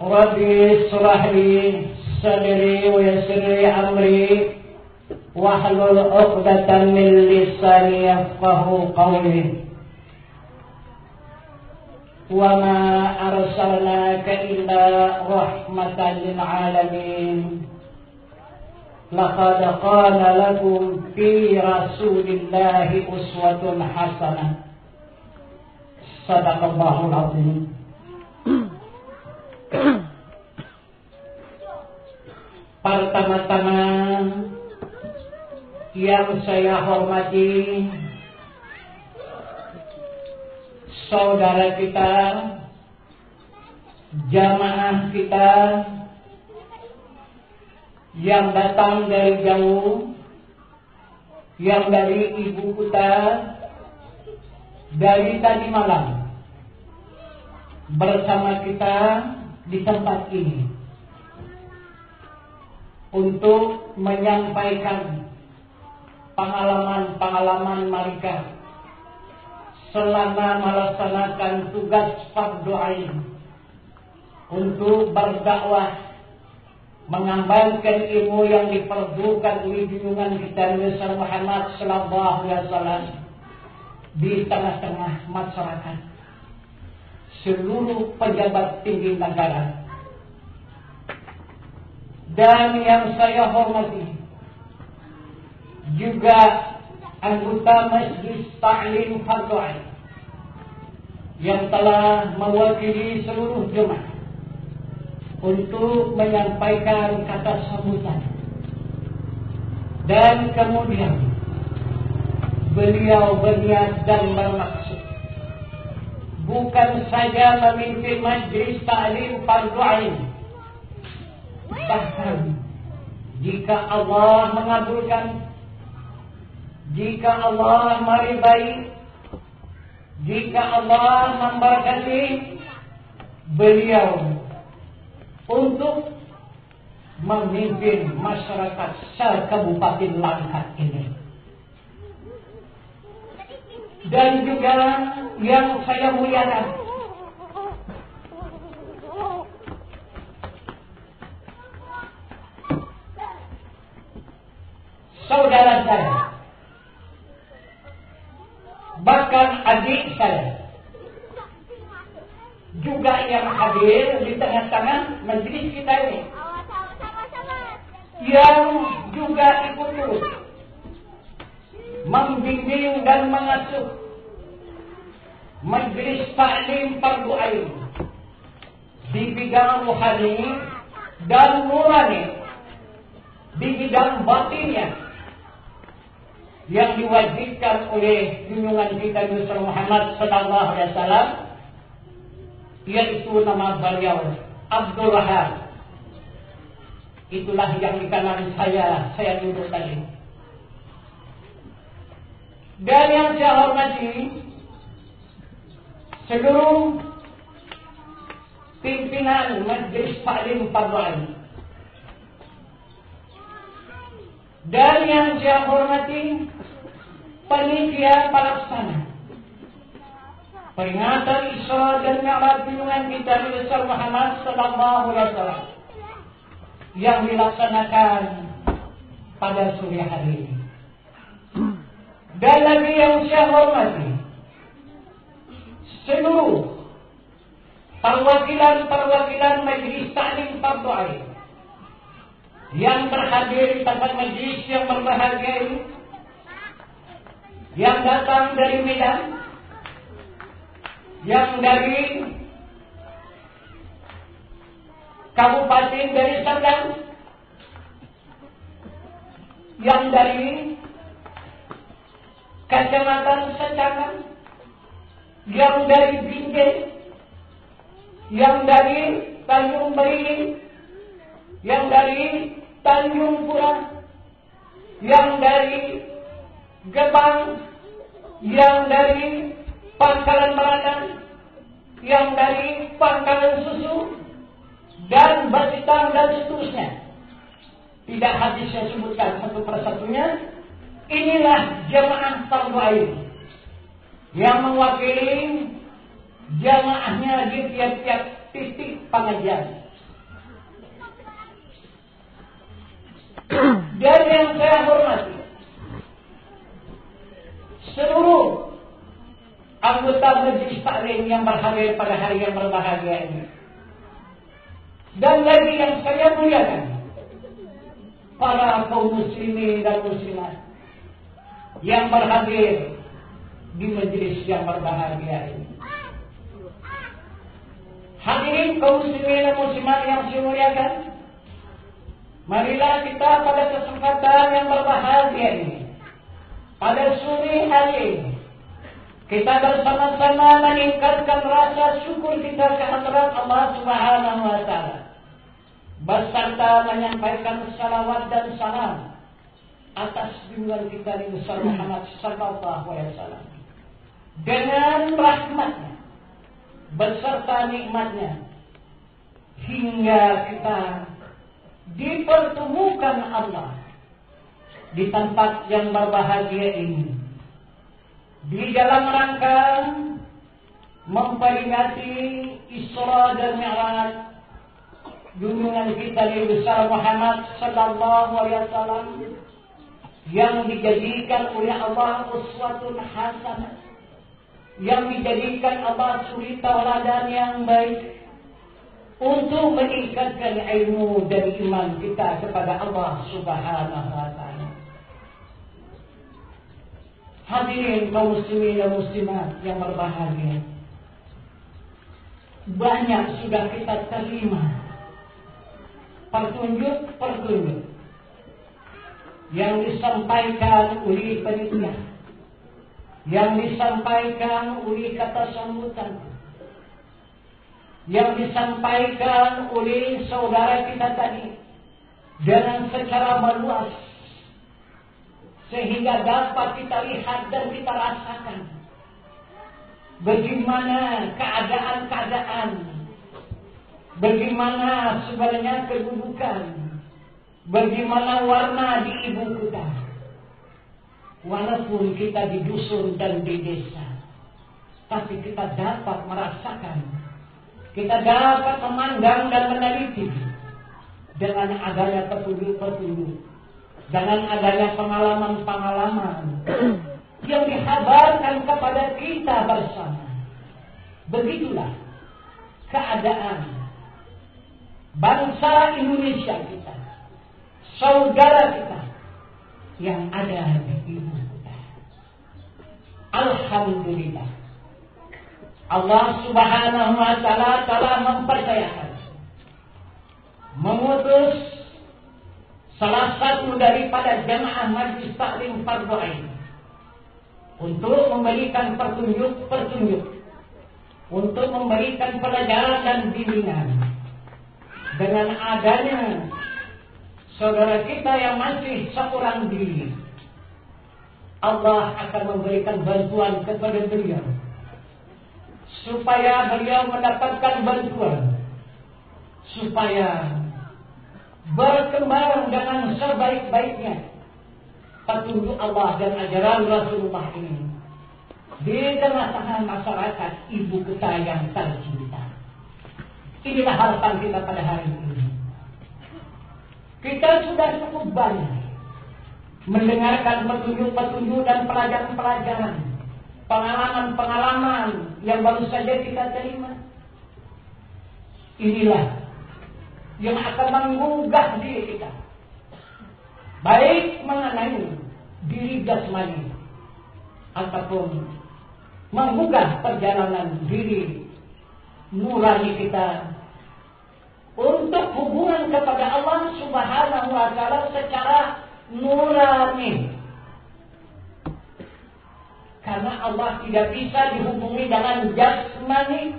ربي اشرح لي صدري ويسر لي أمري واحلل عقدة من لساني يفقه قولي وما أرسلناك إلا رحمة للعالمين لقد كان لكم في رسول الله أسوة حسنة صدق الله العظيم. Pertama-tama yang saya hormati saudara kita, jamaah kita yang datang dari jauh, yang dari ibu kota, dari tadi malam bersama kita di tempat ini untuk menyampaikan pengalaman-pengalaman mereka selama melaksanakan tugas fardu ain untuk berdakwah, mengamalkan ilmu yang diperlukan oleh junjungan kita Nabi Muhammad sallallahu alaihi wasallam di tengah-tengah masyarakat, seluruh pejabat tinggi negara. Dan yang saya hormati juga anggota Majlis Ta'lim Fardhu Ain yang telah mewakili seluruh jemaah untuk menyampaikan kata sambutan. Dan kemudian beliau berniat dan bermaksud bukan saja memimpin Majlis Ta'lim Fardhu Ain, bahkan jika Allah mengabulkan, jika Allah meridai, jika Allah memberkati beliau untuk memimpin masyarakat se-Kabupaten Langkat ini. Dan juga yang saya muliakan, saudara saya, bahkan adik saya juga yang hadir di tengah-tengah majelis kita ini, yang juga ikut turut membimbing dan mengasuh Majlis Ta'lim Fardhu Ain di bidang rohani dan nurani, di bidang batinnya yang diwajibkan oleh junjungan kita Nabi Muhammad sallallahu alaihi wasallam, yaitu nama beliau Abdul Rahab. Itulah yang dikenali saya duduk tadi. Dan yang saya hormati seluruh pimpinan Majlis Ta'lim Fardhu Ain. Dan yang saya hormati panitia pelaksana peringatan Isra dan Mi'raj junjungan kita Nabi Muhammad sallallahu alaihi wasallam yang dilaksanakan pada sore hari ini. Dan lagi yang saya hormati seluruh perwakilan Majlis Ta'lim Fardhu Ain yang berhadir di tempat majlis yang berbahagia ini, yang datang dari Medan, yang dari Kabupaten dari Serdang, yang dari Kecamatan Secangkan, yang dari Binjai, yang dari Tanjung Beriling, yang dari Tanjung Pura, yang dari Gebang, yang dari Pangkalan Meranang, yang dari Pangkalan Susu, dan Batitang dan seterusnya. Tidak habis saya sebutkan satu persatunya. Inilah jamaah fardu ain yang mewakili jamaahnya di tiap-tiap titik pengajian. Dan yang saya hormati, seluruh anggota Majelis Taklim yang berhadir pada hari yang berbahagia ini. Dan lagi yang saya muliakan, para kaum muslimin dan muslimat yang berhadir di majelis yang berbahagia ini. Hadirin kaum muslimin dan muslimat yang saya muliakan, marilah kita pada kesempatan yang berbahagia ini, pada sore hari ini, kita bersama-sama meningkatkan rasa syukur kita kehadirat Allah Subhanahu wa Ta'ala, beserta menyampaikan salawat dan salam atas junjungan kita Nabi Muhammad sallallahu alaihi wasallam dengan rahmatnya beserta nikmatnya, hingga kita dipertemukan Allah di tempat yang berbahagia ini, di dalam rangka memperingati Isra dan Mi'raj junjungan kita Nabi Muhammad sallallahu alaihi wasallam yang dijadikan oleh Allah uswatun hasanah, yang dijadikan Allah suri tauladan yang baik untuk meningkatkan ilmu dan iman kita kepada Allah Subhanahu wa Ta'ala. Hadirin kaum muslimin dan muslimat yang berbahagia, banyak sudah kita terima petunjuk-petunjuk yang disampaikan oleh panitia, yang disampaikan oleh kata sambutan, yang disampaikan oleh saudara kita tadi dengan secara meluas, sehingga dapat kita lihat dan kita rasakan bagaimana keadaan-keadaan, bagaimana sebenarnya kedudukan, bagaimana warna di ibu kita. Walaupun kita di dusun dan di desa, tapi kita dapat merasakan, kita dapat memandang dan meneliti dengan adanya petunjuk-petunjuk, dengan adanya pengalaman-pengalaman yang dihabarkan kepada kita bersama. Begitulah keadaan bangsa Indonesia kita, saudara kita yang ada di ibu kita. Alhamdulillah, Allah Subhanahu wa Ta'ala telah mempercayakan, mengutus salah satu daripada jamaah Majelis Taklim Fardu Ain untuk memberikan petunjuk-petunjuk, untuk memberikan pelajaran dan bimbingan. Dengan adanya saudara kita yang masih seorang diri, Allah akan memberikan bantuan kepada beliau supaya beliau mendapatkan bantuan, supaya berkembang dengan sebaik-baiknya petunjuk Allah dan ajaran Rasulullah ini di tengah-tengah masyarakat ibu kita yang tercinta. Inilah harapan kita pada hari ini. Kita sudah cukup banyak mendengarkan petunjuk-petunjuk dan pelajaran-pelajaran, pengalaman-pengalaman yang baru saja kita terima. Inilah yang akan menggugah diri kita, baik mengenai diri jasmani ataupun menggugah perjalanan diri nurani kita untuk hubungan kepada Allah Subhanahu wa Ta'ala secara nurani. Karena Karena Allah tidak bisa dihubungi dengan jasmani.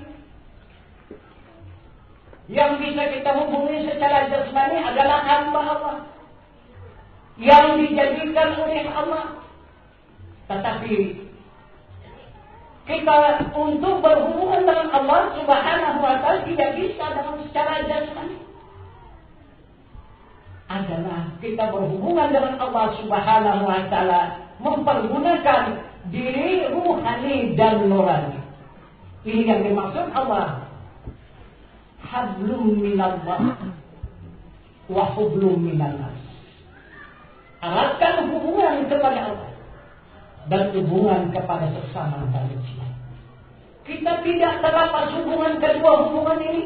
Yang bisa kita hubungi secara jasmani adalah hamba Allah yang dijadikan oleh Allah. Tetapi kita untuk berhubungan dengan Allah Subhanahu wa Ta'ala tidak bisa dengan secara jasmani. Adalah kita berhubungan dengan Allah Subhanahu wa Ta'ala mempergunakan diri ruhani dan nurani. Ini yang dimaksud Allah. Hablum minallah wa hublum minannas. Eratkan hubungan kepada Allah dan hubungan kepada sesama manusia. Kita tidak terlepas hubungan kedua hubungan ini.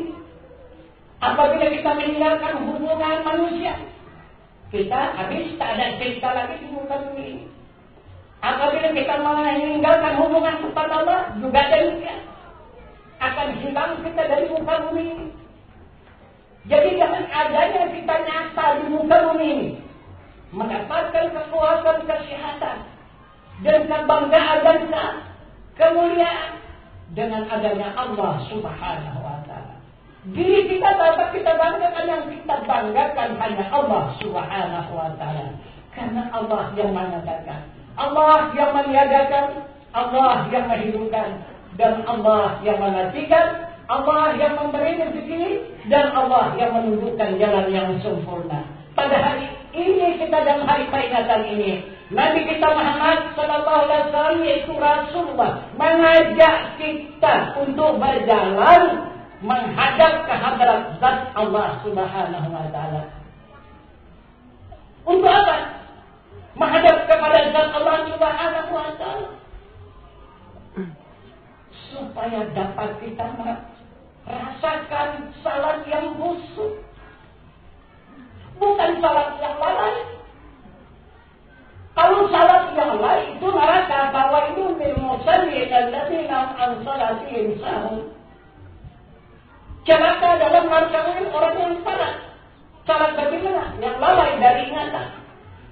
Apabila kita meninggalkan hubungan manusia, kita habis tak ada cerita lagi di muka bumi ini. Apabila kita meninggalkan hubungan kepada Allah, juga demikian. Akan hilang kita dari muka bumi ini. Jadi dengan adanya kita nyata di muka bumi ini, mendapatkan kekuatan, kesehatan, dan kebanggaan dan kemuliaan dengan adanya Allah Subhanahu wa Ta'ala. Diri kita dapat kita banggakan, yang kita banggakan hanya Allah Subhanahu wa Ta'ala. Karena Allah yang mengatakan, Allah yang meniadakan, Allah yang menghidupkan, dan Allah yang mematikan, Allah yang memberi rezeki, dan Allah yang menunjukkan jalan yang sempurna. Pada hari ini kita dalam hari peringatan ini, Nabi kita Muhammad sallallahu alaihi wasallam, yaitu Rasulullah, mengajak kita untuk berjalan menghadap ke hadrat zat Allah Subhanahu wa Ta'ala. Untuk apa? Menghadap kepada zat Allah Subhanahu wa Ta'ala, supaya dapat kita merasakan salat yang khusyuk, bukan salat yang lalai. Kalau salat yang lalai itu neraka, bahwa itu lil musallin alladzina an salatihim sahun. Celaka dalam neraka orang yang salat. Salat bagaimana? Yang lalai dari ingatan,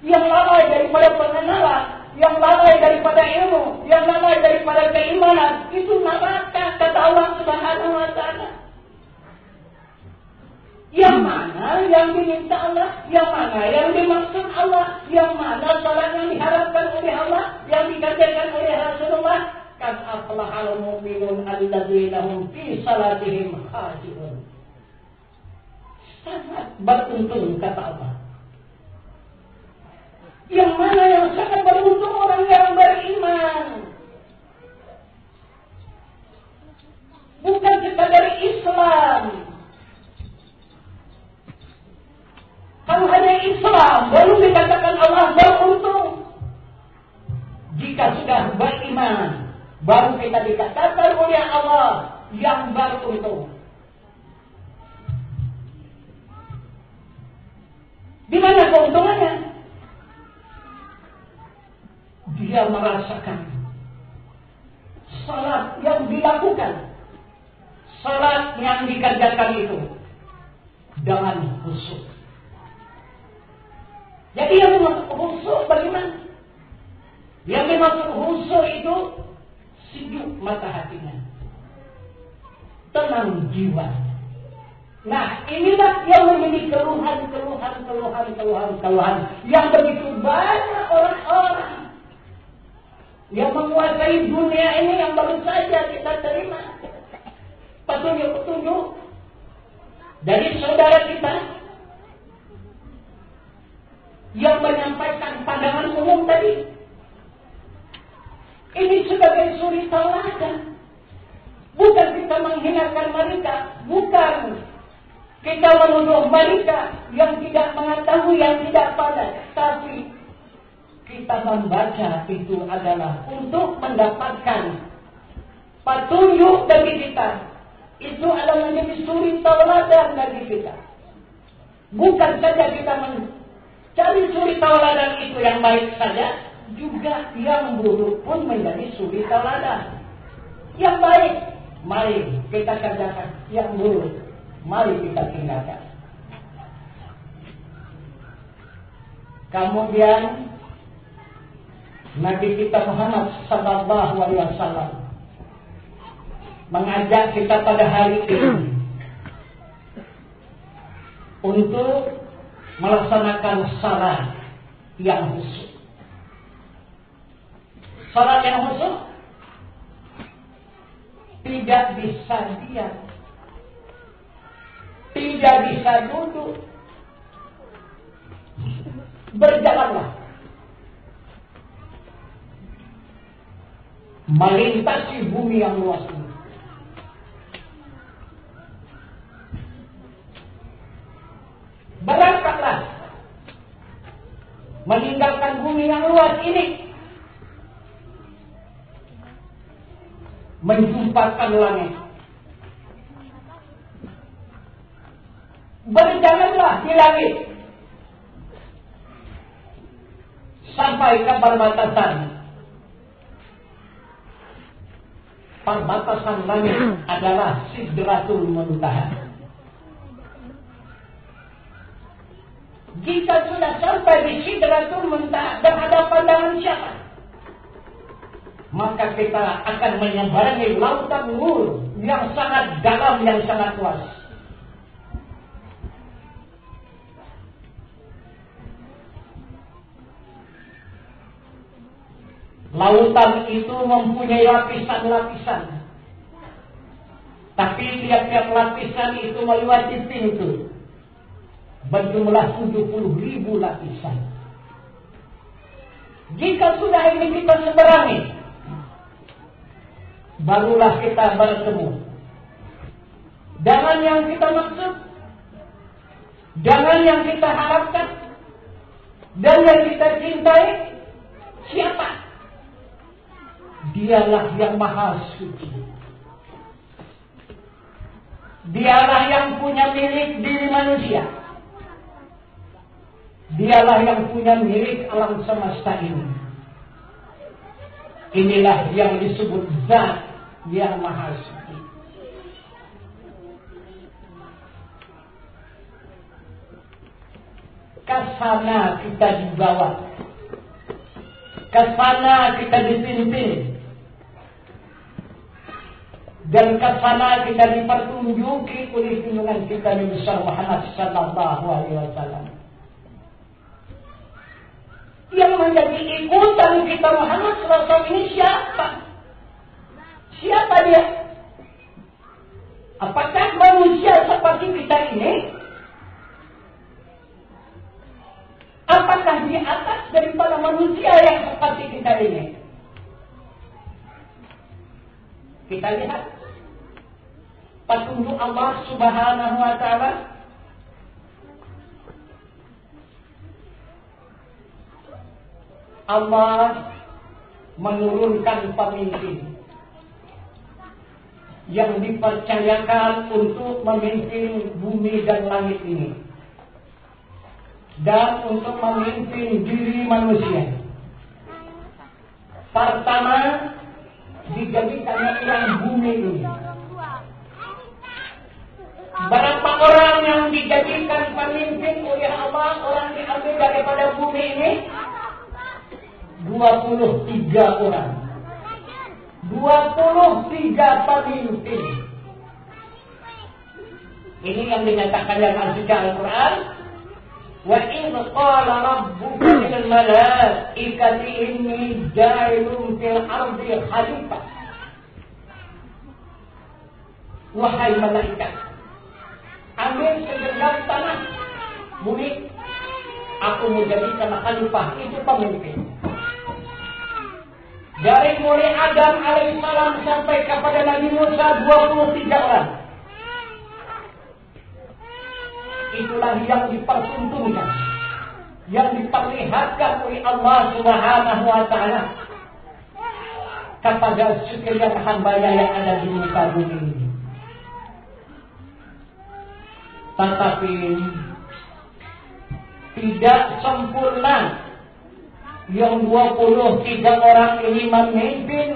yang lalai daripada pengenalan, yang lalai daripada ilmu, yang lalai daripada keimanan. Itu neraka kata Allah Subhanahu wa Ta'ala. Yang mana yang diminta Allah, yang mana yang dimaksud Allah, yang mana salat yang diharapkan oleh Allah, yang dikatakan oleh Rasulullah, qad aflahal mu'minun alladzina hum fi salatihim khashi'un. Sangat beruntung kata Allah. Yang mana yang sangat beruntung orang yang beriman. Bukan sekadar Islam. Kalau hanya Islam baru dikatakan Allah beruntung. Jika sudah beriman, baru kita dikatakan oleh Allah yang beruntung. Di mana keuntungannya? Dia merasakan salat yang dilakukan, salat yang dikerjakan itu dengan khusyuk. Jadi yang dimaksud khusyuk bagaimana? Yang dimaksud khusyuk itu sejuk mata hatinya, tenang jiwa. Nah, inilah yang memiliki keluhan yang begitu banyak orang-orang yang menguasai dunia ini yang baru saja kita terima petunjuk-petunjuk dari saudara kita yang menyampaikan pandangan umum tadi. Ini sebagai suri tauladan. Bukan kita menghinakan mereka, bukan kita menuduh mereka yang tidak mengetahui, yang tidak pandai, tapi kita membaca itu adalah untuk mendapatkan petunjuk bagi kita. Itu adalah menjadi suri tauladan bagi kita. Bukan saja kita mencari suri tauladan itu yang baik saja, juga yang buruk pun menjadi suri tauladan. Yang baik, mari kita kerjakan. Yang buruk, mari kita tinggalkan. Kemudian Nabi kita Muhammad sallallahu alaihi wasallam mengajak kita pada hari ini untuk melaksanakan salat yang khusyuk. Salat yang khusyuk tidak bisa diam, tidak bisa duduk, berjalanlah, melintasi bumi yang luas ini. Berangkatlah, meninggalkan bumi yang luas ini, menjumpakan langit. Berjalanlah di langit sampai ke perbatasan. Perbatasan langit adalah Sidratul Muntaha. Jika sudah sampai di Sidratul Muntaha dan ada pandangan siapa, maka kita akan menyeberangi lautan nur yang sangat dalam, yang sangat luas. Lautan itu mempunyai lapisan-lapisan, tapi tiap-tiap lapisan itu melewati pintu berjumlah 70.000 lapisan. Jika sudah ini kita seberangi, barulah kita bertemu dengan yang kita maksud, dengan yang kita harapkan, dan yang kita cintai. Siapa? Dialah yang maha suci. Dialah yang punya milik diri manusia. Dialah yang punya milik alam semesta ini. Inilah yang disebut Zat yang maha suci. Kesana kita dibawa, kesana kita dipimpin, dan kesana kita dipertunjuki oleh junjungan kita Nabi besar Muhammad sallallahu alaihi wasallam. Yang menjadi ikutan kita Muhammad sallallahu alaihi wasallam ini siapa? Siapa dia? Apakah manusia seperti kita ini? Apakah di atas daripada manusia yang seperti kita ini? Kita lihat petunjuk Allah Subhanahu wa taala. Allah menurunkan pemimpin yang dipercayakan untuk memimpin bumi dan langit ini, dan untuk memimpin diri manusia. Pertama, dijadikannya yang bumi ini. Berapa orang yang dijadikan pemimpin oleh Allah, orang diambil daripada bumi ini? 23 orang. 23 pemimpin. Ini yang dinyatakan dalam Al-Quran. Wa in qala rabbuka lil malaikati inni ja'ilun fil ardi khalifah. Wahai malaikat, ambil segenap tanah bumi, aku menjadikan khalifah, itu pemimpin. Dari mulai Adam alaihissalam sampai kepada Nabi Musa 23 orang. Itulah yang dipertunjukkan, yang diperlihatkan oleh Allah Subhanahu wa taala kepada sekalian hamba-Nya yang ada di muka bumi ini. Tetapi tidak sempurna yang 23 orang ini memimpin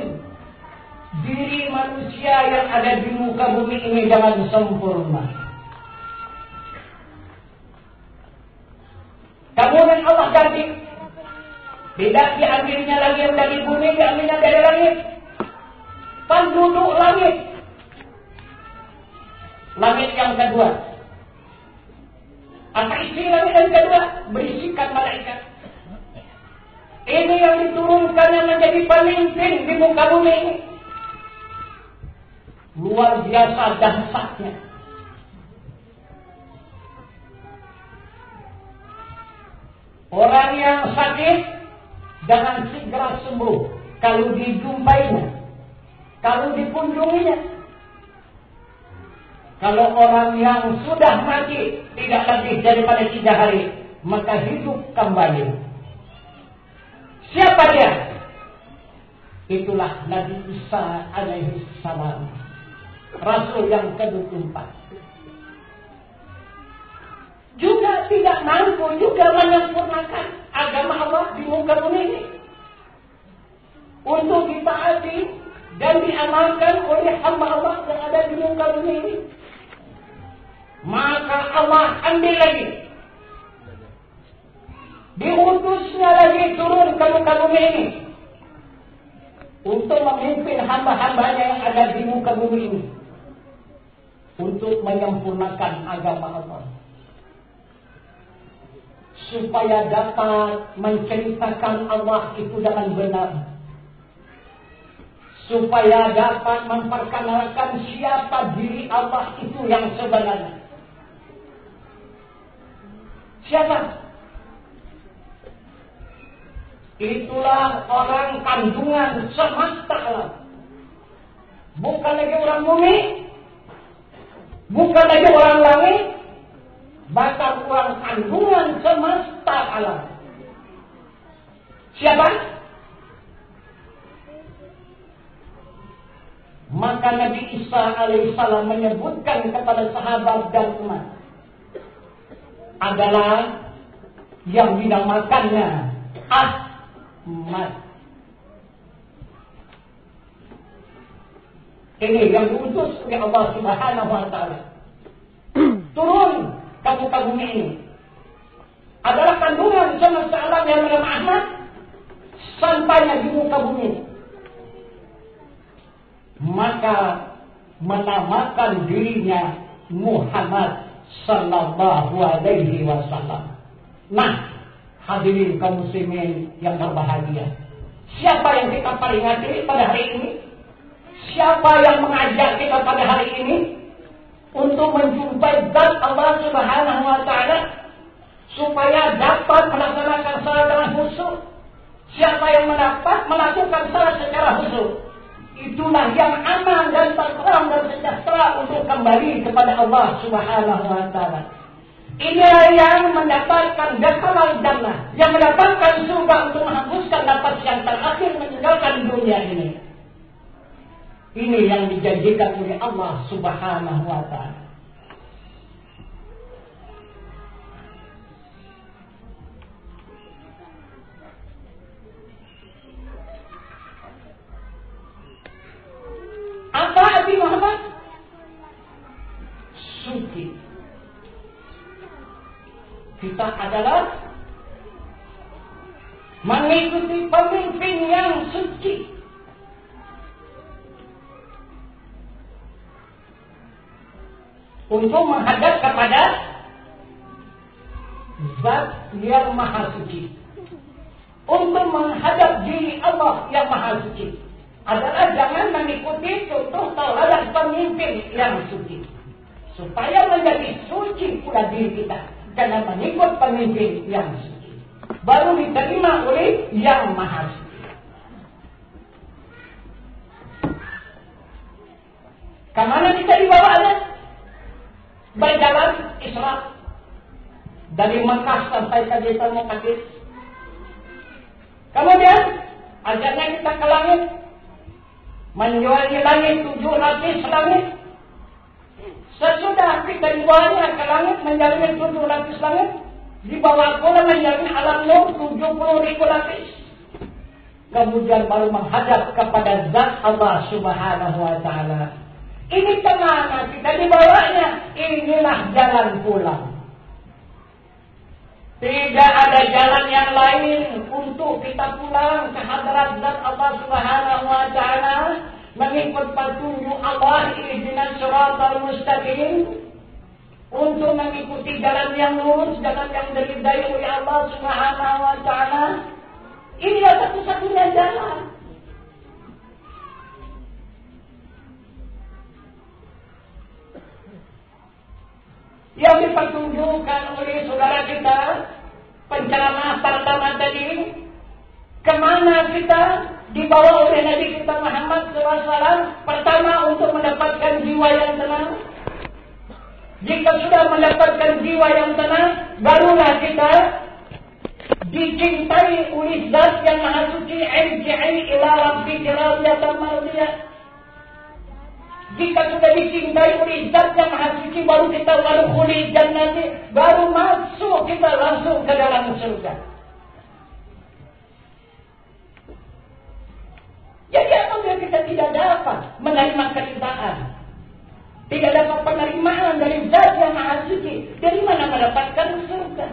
diri manusia yang ada di muka bumi ini dengan sempurna. Kemudian Allah ganti Tidak diambilnya lagi yang dari bumi, diambilnya dari langit. Penduduk langit. Langit yang kedua. Apa isi langit yang kedua? Berisikan malaikat. Ini yang diturunkan yang menjadi pemimpin di muka bumi ini. Luar biasa dahsyatnya. Orang yang sakit jangan segera sembuh kalau dijumpainya, kalau dikunjunginya. Kalau orang yang sudah mati tidak lebih daripada 3 hari, maka hidup kembali. Siapa dia? Itulah Nabi Isa alaihi salam, Rasul yang ke-24. Juga tidak mampu juga menyempurnakan agama Allah di muka bumi ini untuk ditaati dan diamalkan oleh hamba Allah yang ada di muka bumi ini. Maka Allah ambil lagi, diutusnya lagi turun ke muka bumi ini untuk memimpin hamba-hambanya yang ada di muka bumi ini, untuk menyempurnakan agama Allah, supaya dapat menceritakan Allah itu dengan benar, supaya dapat memperkenalkan siapa diri Allah itu yang sebenarnya. Siapa? Itulah orang kandungan semesta alam. Bukan lagi orang bumi, bukan lagi orang langit, bahkan orang kandungan semesta alam. Siapa? Maka Nabi Isa alaihissalam menyebutkan kepada sahabat dan umat adalah yang dinamakannya Ahmad. Ini yang diutus oleh Allah Subhanahu wa taala turun ke muka bumi ini, adalah kandungan semesta alam yang bernama Ahmad. Sampainya di muka bumi ini, maka menamakan dirinya Muhammad sallallahu alaihi wasallam. Nah, hadirin kaum muslimin yang berbahagia, siapa yang kita peringati pada hari ini? Siapa yang mengajak kita pada hari ini untuk menjumpai zat Allah Subhanahu wa taala supaya dapat melaksanakan salat dengan khusyuk? Siapa yang mendapat melakukan salat secara khusyuk? Itulah yang aman dan tenteram dan sejahtera untuk kembali kepada Allah Subhanahu wa taala. Inilah yang mendapatkan dakhalal jannah, yang mendapatkan surga untuk menghapuskan nafas yang terakhir meninggalkan dunia ini. Ini yang dijanjikan oleh Allah Subhanahu wa taala. Apa arti Muhammad? Suci. Kita adalah mengikuti pemimpin yang suci. Untuk menghadap kepada Zat yang Maha Suci. Untuk menghadap diri Allah yang Maha Suci adalah jangan mengikuti contoh tauladan pemimpin yang suci, supaya menjadi suci pula diri kita karena mengikut pemimpin yang suci, baru diterima oleh yang Maha Suci. Kemana kita dibawa? Berjalan Isra dari Mekah sampai ke Baitul Maqdis. Kemudian ajarnya kita ke langit, menjuali langit 7 lapis langit. Sesudah kita dibawanya ke langit, menjalani 7 lapis langit, dibawa pula menjalani alam nur 70.000 lapis. Kemudian baru menghadap kepada Zat Allah Subhanahu wa taala. Ini kemana kita dibawanya? Inilah jalan pulang. Tidak ada jalan yang lain untuk kita pulang ke hadrat zat Allah Subhanahu wa taala, mengikut petunjuk Allah ihdinas siratal mustaqim, untuk mengikuti jalan yang lurus, jalan yang diridai oleh Allah Subhanahu wa taala. Inilah satu-satunya jalan. Yang dipertunjukkan oleh saudara kita penceramah pertama tadi, kemana kita dibawa oleh Nabi kita Muhammad SAW. Pertama, untuk mendapatkan jiwa yang tenang. Jika sudah mendapatkan jiwa yang tenang, barulah kita dicintai oleh Zat yang Maha Suci. Irji'i ila rabbiki radiyatan mardiyah. Jika sudah dicintai oleh Zat yang Maha Suci, baru kita wadkhuli jannati, baru masuk kita langsung ke dalam surga. Jadi apabila kita tidak dapat menerima keridaan, tidak dapat penerimaan dari Zat yang Maha Suci, dari mana mendapatkan surga?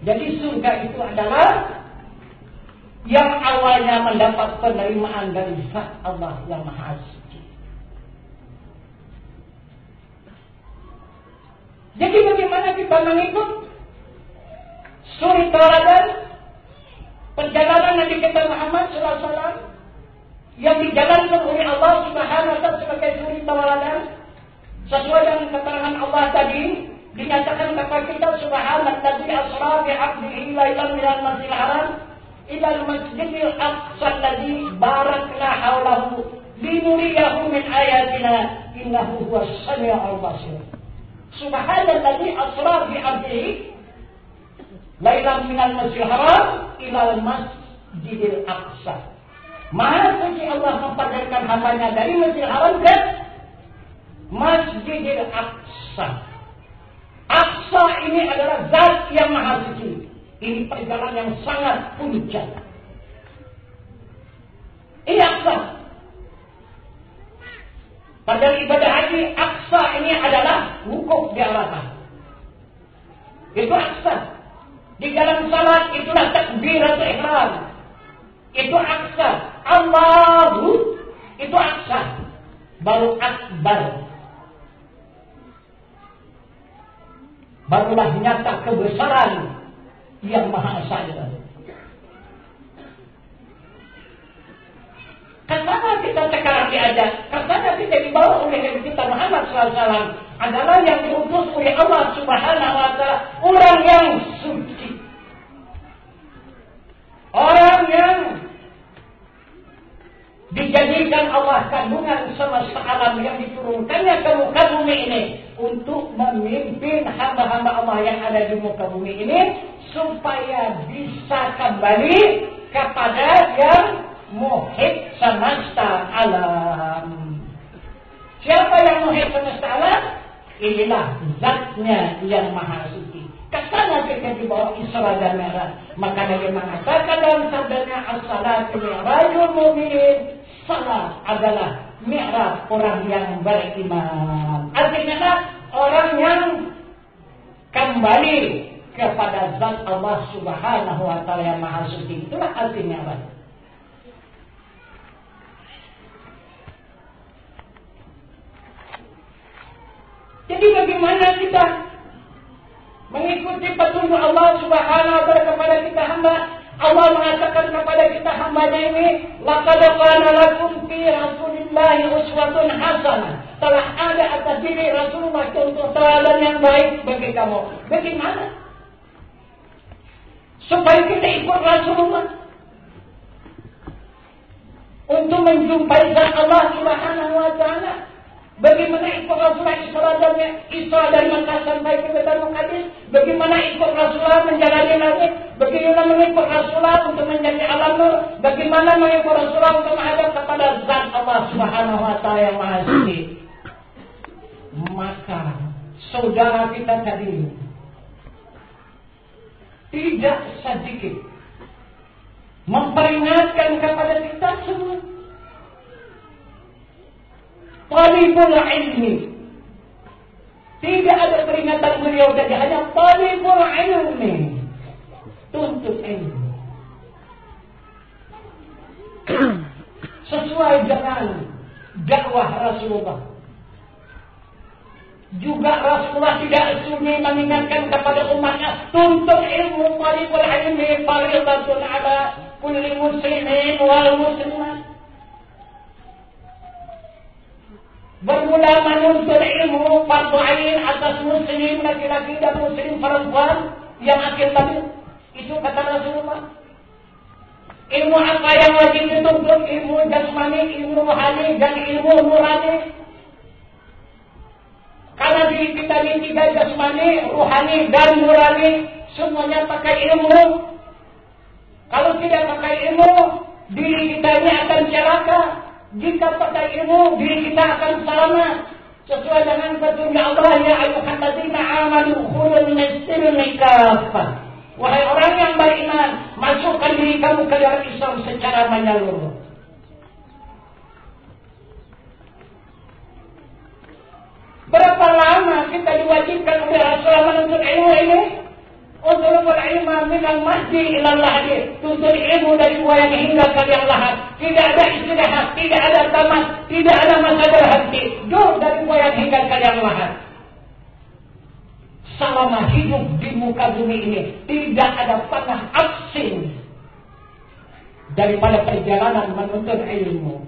Jadi surga itu adalah yang awalnya mendapat penerimaan dari Zat Allah yang Maha Suci. Jadi bagaimana kita mengikut suri tauladan perjalanan Nabi kita Muhammad SAW yang dijalankan oleh Allah Subhanahu wa taala sebagai suri tauladan, sesuai dengan keterangan Allah tadi, dinyatakan kepada kita subhanallazi asra bi 'abdihi lailan minal masjidil haram ila al-masjidil aqsa alladzi barakna hawlahu linuriyahu min ayatina innahu huwas samiul basir. Subhanallazi asra bi 'abdihi lailan minal masjidil haram ila al-masjidil aqsa. Maha suci Allah memperjalakan hambanya dari Masjidil Haram ke Masjidil Aqsa. Aqsa ini adalah Zat yang Maha Suci. Ini perjalanan yang sangat puncak. Ini Aqsa. Pada ibadah haji, Aqsa ini adalah wukuf di Arafah. Itu Aqsa. Di dalam salat itulah takbiratul ihram. Itu Aqsa. Allahu itu Aqsa. Baru Akbar. Barulah nyata kebesaran yang Maha Esa. Karena kita sekarang diajak, karena kita dibawa oleh Nabi kita Muhammad SAW adalah yang diutus oleh Allah Subhanahu wa taala, orang yang suci, orang yang dijadikan Allah kandungan semesta alam, yang diturunkannya ke muka bumi ini untuk memimpin hamba-hamba Allah yang ada di muka bumi ini supaya bisa kembali kepada yang muhit semesta alam. Siapa yang muhit semesta alam? Inilah Zatnya yang Maha Suci. Kesana kita dibawa Isra dan Mi'raj. Maka Nabi mengatakan dalam sabdanya, as-salatu mi'rajul mu'min. Salat adalah mi'raj orang yang beriman. Artinya orang yang kembali kepada Zat Allah Subhanahu wa taala yang Maha Suci. Itulah artinya mi'raj. Jadi bagaimana kita mengikuti petunjuk Allah Subhanahu wa taala kepada kita hamba? Allah mengatakan kepada kita hambanya ini, laqad kana lakum fi Rasulillahi uswatun hasanah. Telah ada atas diri Rasulullah contoh teladan yang baik bagi kamu. Bagaimana supaya kita ikut Rasulullah untuk menjumpai Zat Allah Subhanahu wa taala? Bagaimana ikut Rasulullah Isra dari Makkah sampai ke Baitul Maqdis? Bagaimana ikut Rasulullah menjalani langit? Bagaimana mengikut Rasulullah untuk menjadi alam nur? Bagaimana mengikut Rasulullah untuk menghadap kepada Zat Allah Subhanahu wa taala yang Maha Suci? Maka saudara kita tadi tidak sedikit memperingatkan kepada kita semua. Talibul ilmi Tidak ada peringatan beliau tadi, hanya talibul ilmi, tuntut ilmu. Sesuai dengan dakwah Rasulullah. Juga Rasulullah tidak sunyi mengingatkan kepada umatnya, tuntut ilmu, talibul ilmi fardhatun ala kulli muslimin wal muslimat. Bermula menuntut ilmu fardu ain atas muslim laki-laki dan muslim perempuan yang akhir tadi. Itu kata Rasulullah. Ilmu apa yang wajib dituntut? Ilmu jasmani, ilmu rohani, dan ilmu nurani. Karena diri kita ini tiga, jasmani, rohani, dan nurani, semuanya pakai ilmu. Kalau tidak pakai ilmu, diri kita ini akan celaka. Jika pakai ilmu, diri kita akan selamat. Sesuai dengan petunjuk Allah, ya ayyuhalladzina amanu khulul missilmi kaffah. Wahai orang yang beriman, masukkan diri kamu ke dalam Islam secara menyeluruh. Berapa lama kita diwajibkan oleh Rasulullah menuntut ilmu ini? Untuk berilmu minal mahdi ilal lahdi. Tuntut ilmu dari wayang hingga ke liang lahat. Tidak ada istirahat, tidak ada tamat, tidak ada masa berhenti. Dur dari wayang hingga ke liang lahat. Selama hidup di muka bumi ini, tidak ada pernah absen daripada perjalanan menuntut ilmu.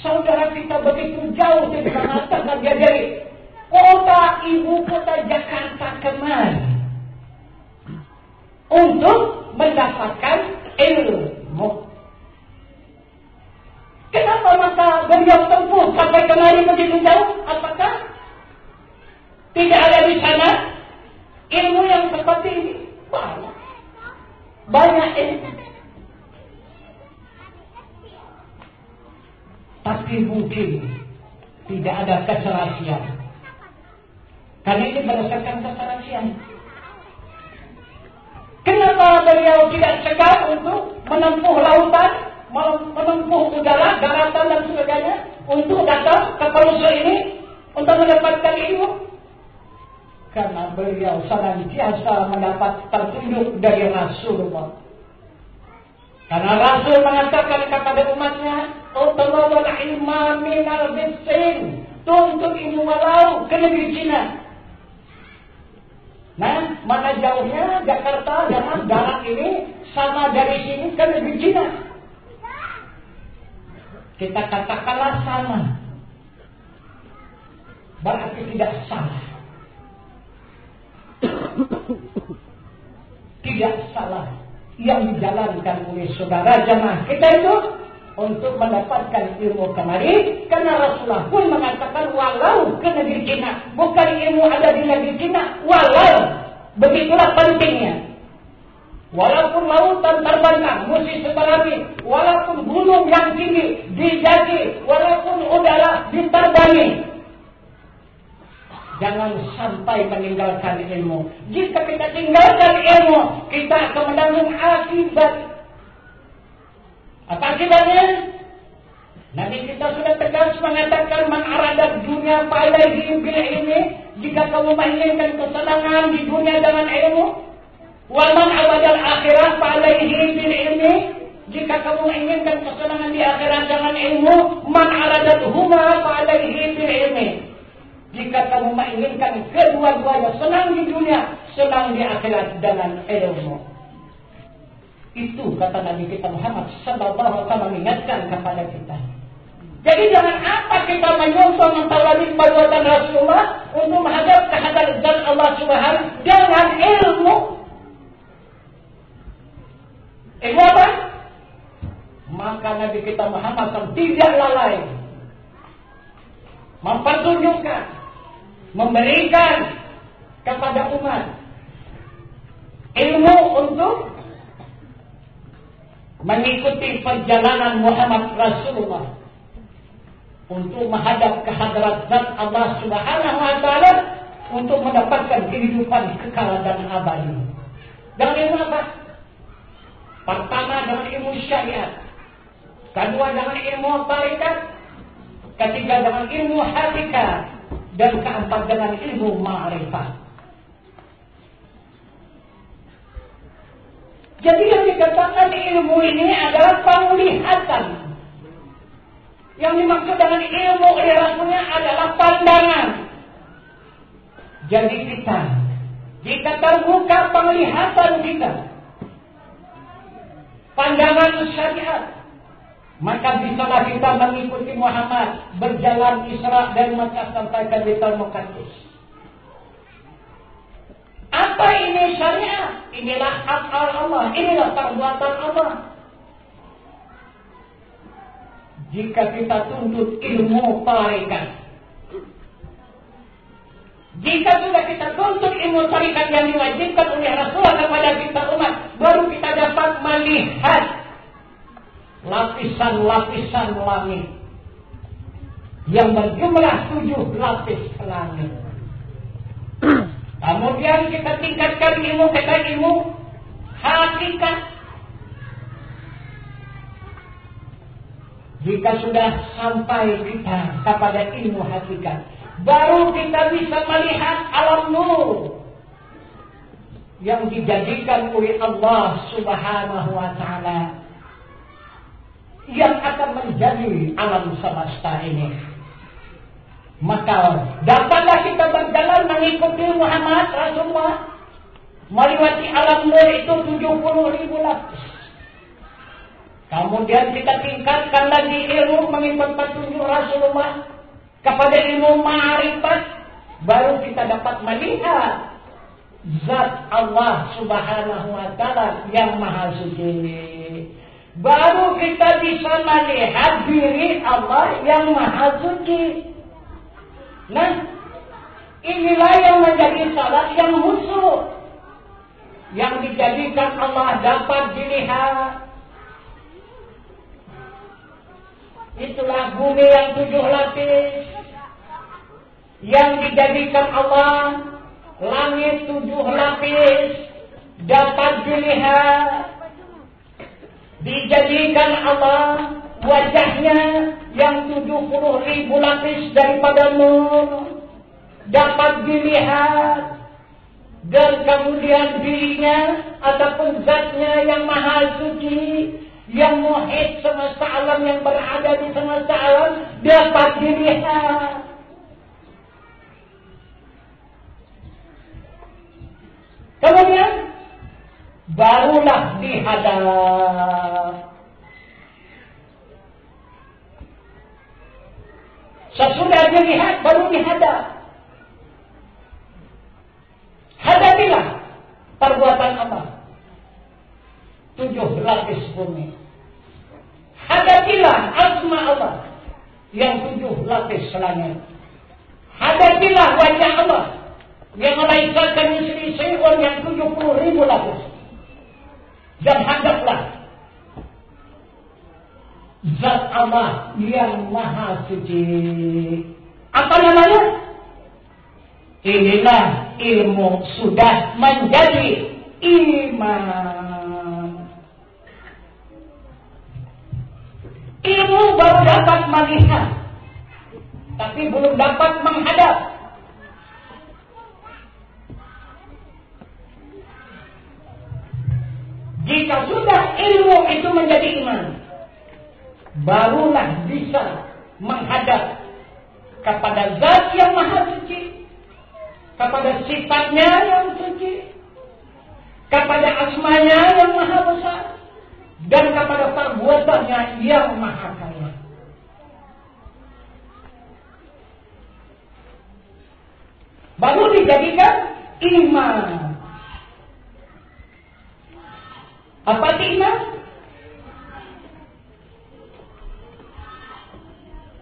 Saudara kita begitu jauh dari mengatakan dia dari kota ibu kota Jakarta kemari untuk mendapatkan ilmu. Kenapa maka beliau tempuh sampai kemari begitu jauh? Apakah tidak ada di sana ilmu yang seperti ini? Banyak ilmu. Tapi mungkin tidak ada keserasian. Karena ini berdasarkan keserasian. Kenapa beliau tidak segan untuk menempuh lautan, menempuh udara, daratan dan sebagainya untuk datang ke pelosok ini untuk mendapatkan ilmu? Karena beliau senantiasa mendapat petunjuk dari Rasulullah. Karena Rasul mengatakan kepada umatnya, "Utlubul ilma minal bisin." Tuntut ilmu walau ke negeri Cina. Nah, mana jauhnya Jakarta dengan darat ini sama dari sini ke negeri Cina? Kita katakanlah sama. Berarti tidak salah. Tidak salah yang dijalankan oleh saudara jamaah kita itu untuk mendapatkan ilmu kemari, karena Rasulullah pun mengatakan walau ke negeri Cina, bukan ilmu ada di negeri Cina, walau begitulah pentingnya. Walaupun lautan terbentang, musim seberangin, walaupun gunung yang tinggi dijaki, walaupun udara diterbangi, jangan sampai meninggalkan ilmu. Jika kita tinggalkan ilmu, kita akan menanggung akibat. Apa akibatnya? Nabi kita sudah tegas mengatakan, "Man arada dunia fa'alaihi bil ilmi." Jika kamu menginginkan kesenangan di dunia dengan ilmu, wa man abadal akhirah fa'alaihi bil ilmi. Jika kamu inginkan kesenangan di akhirat dengan ilmu, man aradat huma fa'alaihi bil ilmi. Jika kamu menginginkan kedua-duanya, senang di dunia, senang di akhirat dengan ilmu. Itu kata Nabi kita Muhammad sallallahu alaihi wasallam mengingatkan kepada kita. Jadi jangan apa kita menyusul mentawali perbuatan Rasulullah untuk menghadap kehadiran zat Allah Subhanahu dengan ilmu. Ilmu apa? Maka Nabi kita Muhammad SAW tidak lalai mempertunjukkan, memberikan kepada umat ilmu untuk mengikuti perjalanan Muhammad Rasulullah untuk menghadap kehadrat zat Allah Subhanahu wa taala untuk mendapatkan kehidupan kekal dan abadi. Dengan ilmu apa? Pertama dengan ilmu syariat, kedua dengan ilmu tarikat, ketiga dengan ilmu hakikat, dan keempat dengan ilmu ma'rifat. Jadi yang dikatakan ilmu ini adalah penglihatan. Yang dimaksud dengan ilmu Rasulnya adalah pandangan. Jadi jika terbuka penglihatan kita, pandangan syariat, maka bisalah kita mengikuti Muhammad berjalan Isra dan Mi'raj sampai ke Baitul Muqaddas. Apa ini syariat? Inilah af'al Allah, inilah perbuatan Allah. Jika kita tuntut ilmu tarikat, jika sudah kita tuntut ilmu tarikat yang diwajibkan oleh Rasulullah kepada kita umat, baru kita dapat melihat lapisan-lapisan langit yang berjumlah 7 lapis langit. Kemudian kita tingkatkan ilmu kita, ilmu hakikat. Jika sudah sampai kita kepada ilmu hakikat, baru kita bisa melihat alam nur yang dijadikan oleh Allah Subhanahu wa ta'ala, yang akan menjadi alam semesta ini. Maka dapatlah kita berjalan mengikuti Muhammad Rasulullah melewati alam nur itu 70.000 lapis. Kemudian kita tingkatkan lagi ilmu mengikut petunjuk Rasulullah kepada ilmu ma'rifat, baru kita dapat melihat zat Allah Subhanahu wa ta'ala yang maha suci. Baru kita bisa melihat diri Allah yang maha suci. Nah, inilah yang menjadi salat yang khusyuk, yang dijadikan Allah dapat dilihat. Itulah bumi yang 7 lapis, yang dijadikan Allah langit 7 lapis dapat dilihat. Dijadikan Allah wajahnya yang 70.000 lapis daripada nur dapat dilihat. Dan kemudian dirinya ataupun zatnya yang maha suci, yang muhit semesta alam, yang berada di semesta alam dapat dilihat. Kemudian barulah dihadap. Sesudah dilihat baru dihadap. Hadapilah perbuatan Allah 7 lapis bumi. Hadapilah asma Allah yang 7 lapis langit. Hadapilah wajah Allah yang melainkan istri Sehon yang 70.000 lapis. Dan hadaplah zat Allah yang maha suci. Apa namanya? Inilah ilmu sudah menjadi iman. Ilmu baru dapat melihat, tapi belum dapat menghadap. Jika sudah ilmu itu menjadi iman, barulah bisa menghadap kepada zat yang maha suci, kepada sifatnya yang suci, kepada asmanya yang maha besar, dan kepada perbuatannya yang maha kaya. Baru dijadikan iman. Apa itu iman?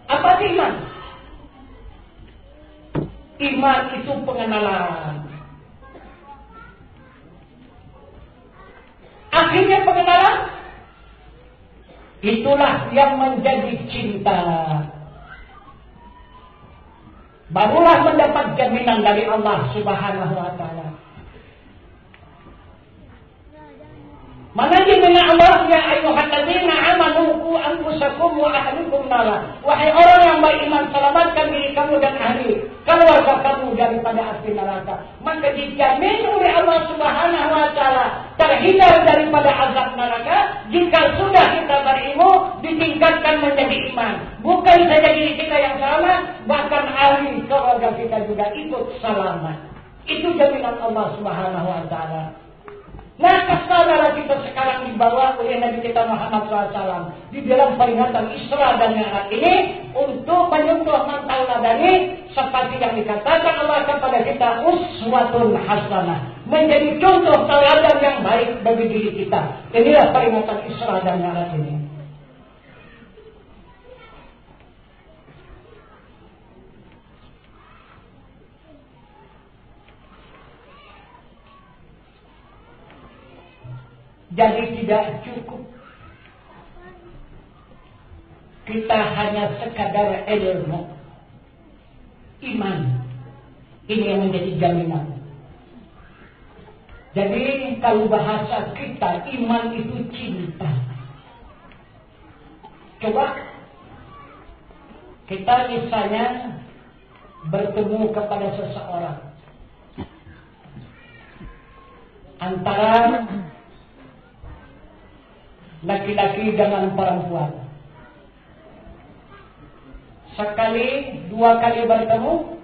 Apa itu iman? Iman itu pengenalan. Akhirnya pengenalan, itulah yang menjadi cinta. Barulah mendapat jaminan dari Allah Subhanahu wa ta'ala. Mana dimana Allah ya ayyuhalladzina amanu qu anfusakum wa ahlikum nara. Wahai orang yang beriman, selamatkan diri kamu dan ahli keluarga kamu daripada api neraka. Maka dijamin oleh Allah Subhanahu wa taala terhindar daripada azab neraka jika sudah kita berilmu ditingkatkan menjadi iman. Bukan saja diri kita yang selamat, bahkan ahli keluarga kita juga ikut selamat. Itu jaminan Allah Subhanahu wa taala. Nah, kesadaran kita sekarang dibawa oleh Nabi kita Muhammad SAW di dalam peringatan Isra dan Mi'raj ini untuk menyentuh mental nadani seperti yang dikatakan Allah kepada kita uswatun hasanah, menjadi contoh teladan yang baik bagi diri kita. Inilah peringatan Isra dan Mi'raj ini. Jadi tidak cukup kita hanya sekadar ilmu, iman. Ini yang menjadi jaminan. Jadi kalau bahasa kita, iman itu cinta. Coba kita misalnya bertemu kepada seseorang, antara laki-laki dengan perempuan. Sekali, dua kali bertemu,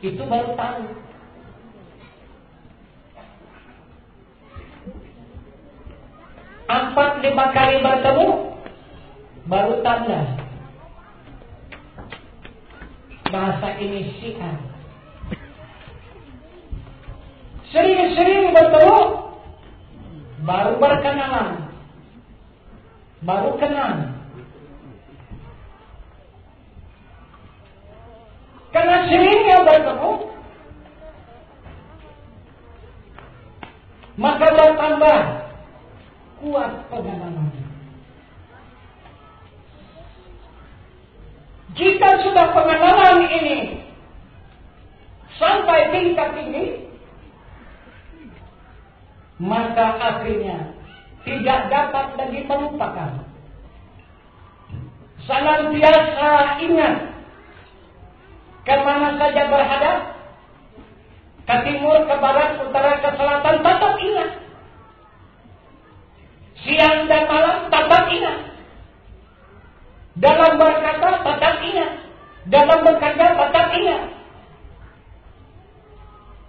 itu baru tahu. Empat, lima kali bertemu, baru tanda. Bahasa ini syiar. Sering-sering bertemu, baru berkenalan, baru kenal. Karena seringnya bertemu, maka bertambah kuat pengenalan. Jika sudah pengenalan ini sampai tingkat ini, maka akhirnya tidak dapat lagi melupakan. Senantiasa ingat kemana saja berhadap, ke timur, ke barat, utara, ke selatan, tetap ingat. Siang dan malam tetap ingat. Dalam berkata tetap ingat. Dalam bekerja tetap ingat.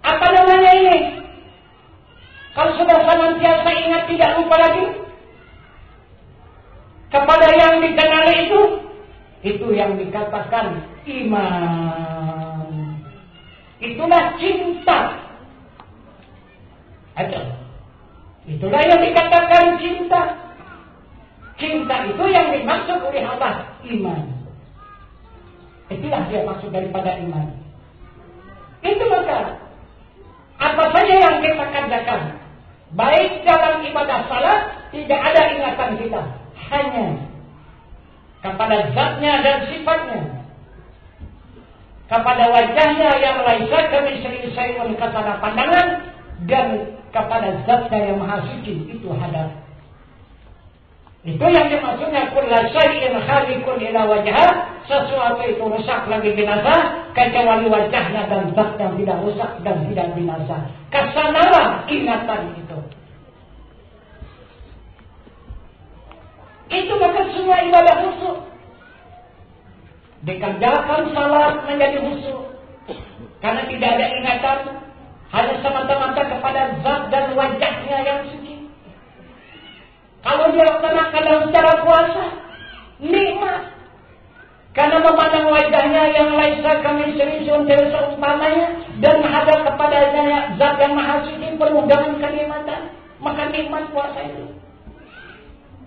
Apa namanya ini? Kalau sudah senantiasa ingat, tidak lupa lagi kepada yang dikenali itu yang dikatakan iman. Itulah cinta. Itulah yang dikatakan cinta. Cinta itu yang dimaksud oleh Allah, iman. Itulah dia maksud daripada iman. Itu maka apa saja yang kita kerjakan, baik dalam ibadah salat, tidak ada ingatan kita, hanya kepada zatnya dan sifatnya, kepada wajahnya yang laisa kamitslihi syai'un, kata pandangan, dan kepada zatnya yang maha suci, itu hadap. Itu yang dimaksudnya kullu syai'in khaliqun ila wajhah, sesuatu itu rusak lagi binasa kecuali wajahnya dan zat yang tidak rusak dan tidak binasa. Kesanalah ingatan itu. Itu maka semua ibadah khusyuk. Dikerjakan salat menjadi khusyuk. Karena tidak ada ingatan, hanya semata-mata kepada zat dan wajahnya yang suci. Kalau dia laksanakan dalam cara puasa, nikmat. Karena memandang wajahnya yang laisa kamitslihi syai'un seumpamanya dan menghadap kepadanya zat yang maha suci penuh dengan kenikmatan, maka nikmat puasa itu.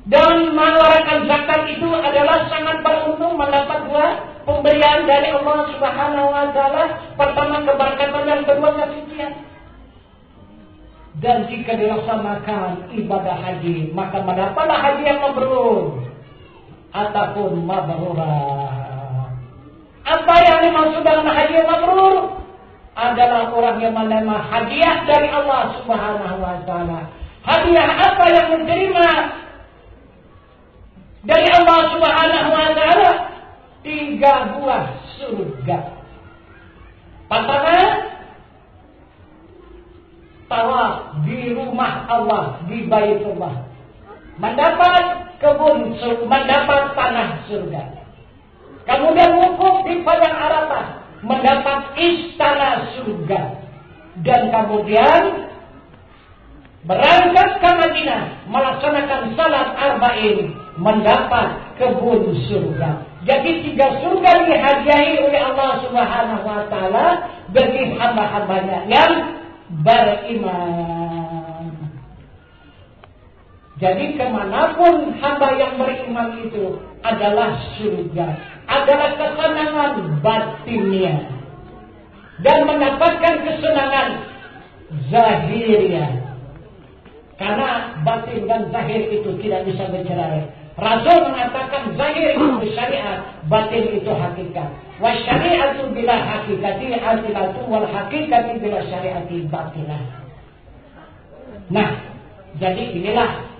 Dan mengeluarkan zakat itu adalah sangat beruntung, mendapat dua pemberian dari Allah Subhanahu wa taala. Pertama keberkatan, yang kedua kesucian. Dan jika dilaksanakan ibadah haji, maka mendapatlah haji yang mabrur ataupun mabrurah. Apa yang dimaksud dengan haji yang mabrur? adalah orang yang menerima hadiah dari Allah Subhanahu wa taala. Hadiah apa yang diterima dari Allah Subhanahu wa taala? 3 buah surga. Pertama, tawaf di rumah Allah, di Baitullah, mendapat kebun surga, mendapat tanah surga. Kemudian wukuf di padang Arafah, mendapat istana surga. Dan kemudian berangkat ke Madinah, melaksanakan salat arba'in, mendapat kebun surga. Jadi 3 surga dihadiahi oleh Allah Subhanahu wa taala bagi hamba-hambanya yang beriman. Jadi kemanapun hamba yang beriman itu adalah surga, adalah kesenangan batinnya, dan mendapatkan kesenangan zahiriyah. Karena batin dan zahir itu tidak bisa bercerai. Rasul mengatakan zahir itu syariat, batin itu hakikat. Wa syariatu bila hakikati asilatu wal hakikati bila syariati batilah. Nah, jadi inilah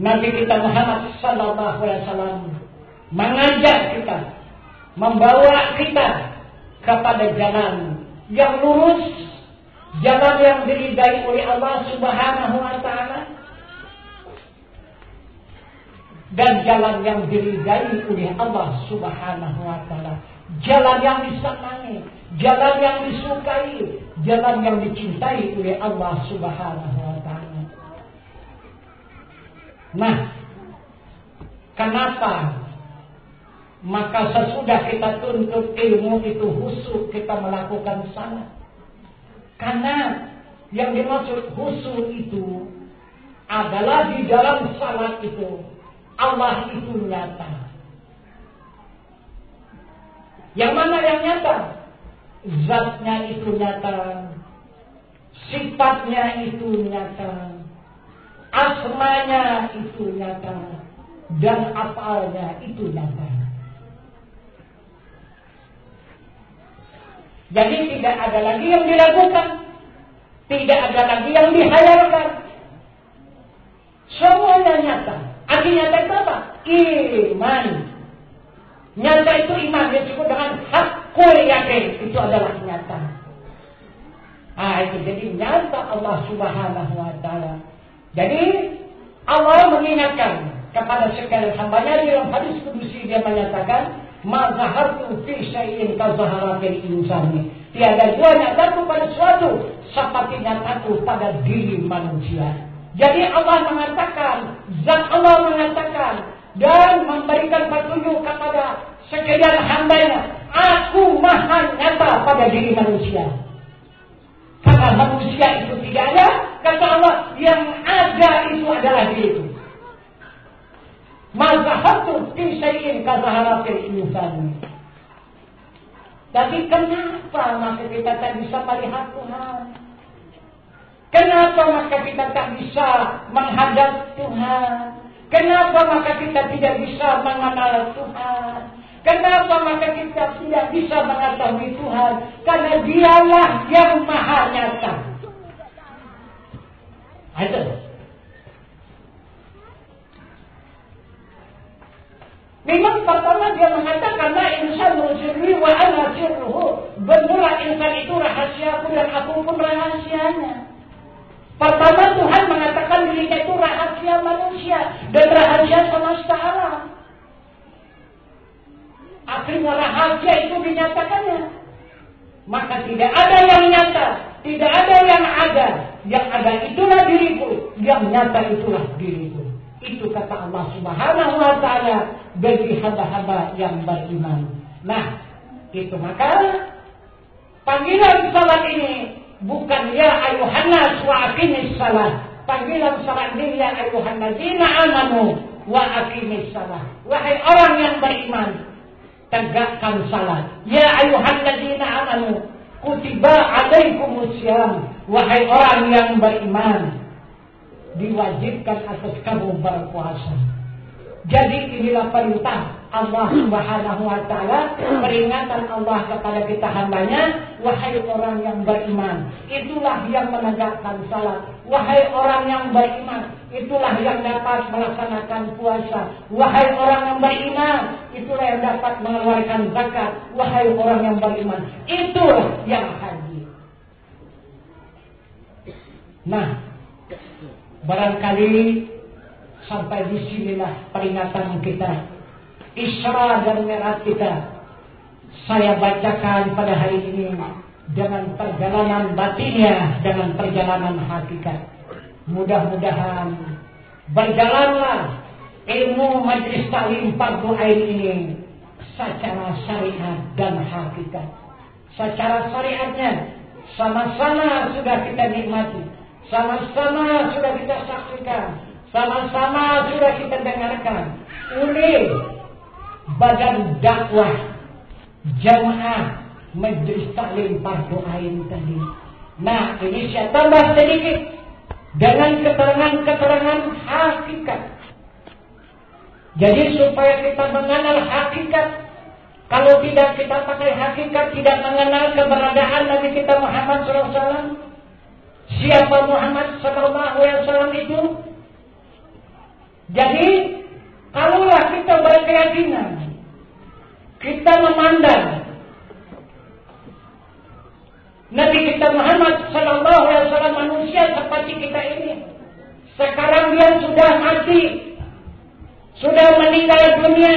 Nabi kita Muhammad sallallahu alaihi wasallam mengajak kita, membawa kita kepada jalan yang lurus, jalan yang diridai oleh Allah Subhanahu wa taala, dan jalan yang diridai oleh Allah Subhanahu wa taala, jalan yang disenangi, jalan yang disukai, jalan yang dicintai oleh Allah Subhanahu wa taala. Nah, kenapa? Maka sesudah kita tuntut ilmu itu khusyuk, kita melakukan salat. Karena yang dimaksud khusyuk itu adalah di dalam salat itu Allah itu nyata. Yang mana yang nyata? Zatnya itu nyata, sifatnya itu nyata, asmanya itu nyata, dan afalnya itu nyata. Jadi tidak ada lagi yang diragukan, tidak ada lagi yang dihayalkan, semuanya nyata. Arti nyata itu apa? Iman. Nyata itu iman, yang disebut dengan hakul yakin, itu adalah nyata. Itu jadi nyata Allah Subhanahu wa taala. Jadi Allah mengingatkan kepada sekalian hambanya dalam hadis kudusi, dia menyatakan, "Ma zahartu fi syai'in ka zaharatil insani." Tiada dua nyataku pada suatu seperti nyataku pada diri manusia. Jadi Allah mengatakan, zat Allah mengatakan dan memberikan petunjuk kepada sekalian hambanya, aku maha nyata pada diri manusia. Karena manusia itu tidak ada, kata Allah, yang ada itu adalah diriku. Mazahatu fi syai'in ka zaharatil insani. Tapi kenapa maka kita tak bisa melihat Tuhan? Kenapa maka kita tak bisa menghadap Tuhan? Kenapa maka kita tidak bisa mengenal Tuhan? Kenapa maka kita tidak bisa mengetahui Tuhan? Karena Dialah yang maha nyata. Itu. Memang pertama dia mengatakan, la insanu sirri wa ana sirruhu. Benar insan itu rahasiaku dan aku pun rahasianya. Pertama Tuhan mengatakan dirinya itu rahasia manusia dan rahasia semesta alam. Akhirnya rahasia itu dinyatakannya. Maka tidak ada yang nyata, tidak ada yang ada. Yang ada itulah diriku, yang nyata itulah diriku. Itu kata Allah Subhanahu wa taala bagi hamba-hamba yang beriman. Nah, itu maka panggilan salat ini bukan ya ayuhan nas wa aqimis salat. Panggilan salat ini ya ayuhan ladzina amanu wa aqimis salat. Wahai orang yang beriman, tegakkan salat. Ya ayuhan ladzina amanu kutiba alaikumus syiyam. Wahai orang yang beriman, diwajibkan atas kamu berpuasa. Jadi inilah perintah Allah Subhanahu wa Ta'ala, peringatan Allah kepada kita hambanya, wahai orang yang beriman, itulah yang menegakkan salat. Wahai orang yang beriman, itulah yang dapat melaksanakan puasa. Wahai orang yang beriman, itulah yang dapat mengeluarkan zakat. Wahai orang yang beriman, itulah yang haji. Nah, barangkali sampai di sinilah peringatan kita, Isra dan Mi'raj kita. Saya bacakan pada hari ini dengan perjalanan batinnya, dengan perjalanan hakikat. Mudah-mudahan berjalanlah ilmu Majlis Taklim Fardu Ain ini secara syariat dan hakikat. Secara syariatnya sama-sama sudah kita nikmati, sama-sama sudah kita saksikan, sama-sama sudah kita dengarkan oleh badan dakwah jamaah Majlis Taklim Fardu Ain tadi. Nah, ini saya tambah sedikit dengan keterangan-keterangan hakikat. Jadi supaya kita mengenal hakikat, kalau tidak kita pakai hakikat, tidak mengenal keberadaan Nabi kita Muhammad SAW. Siapa Muhammad SAW itu? Jadi, kalaulah kita berkeyakinan, kita memandang Nabi kita Muhammad SAW manusia seperti kita ini, sekarang dia sudah mati, sudah meninggal dunia.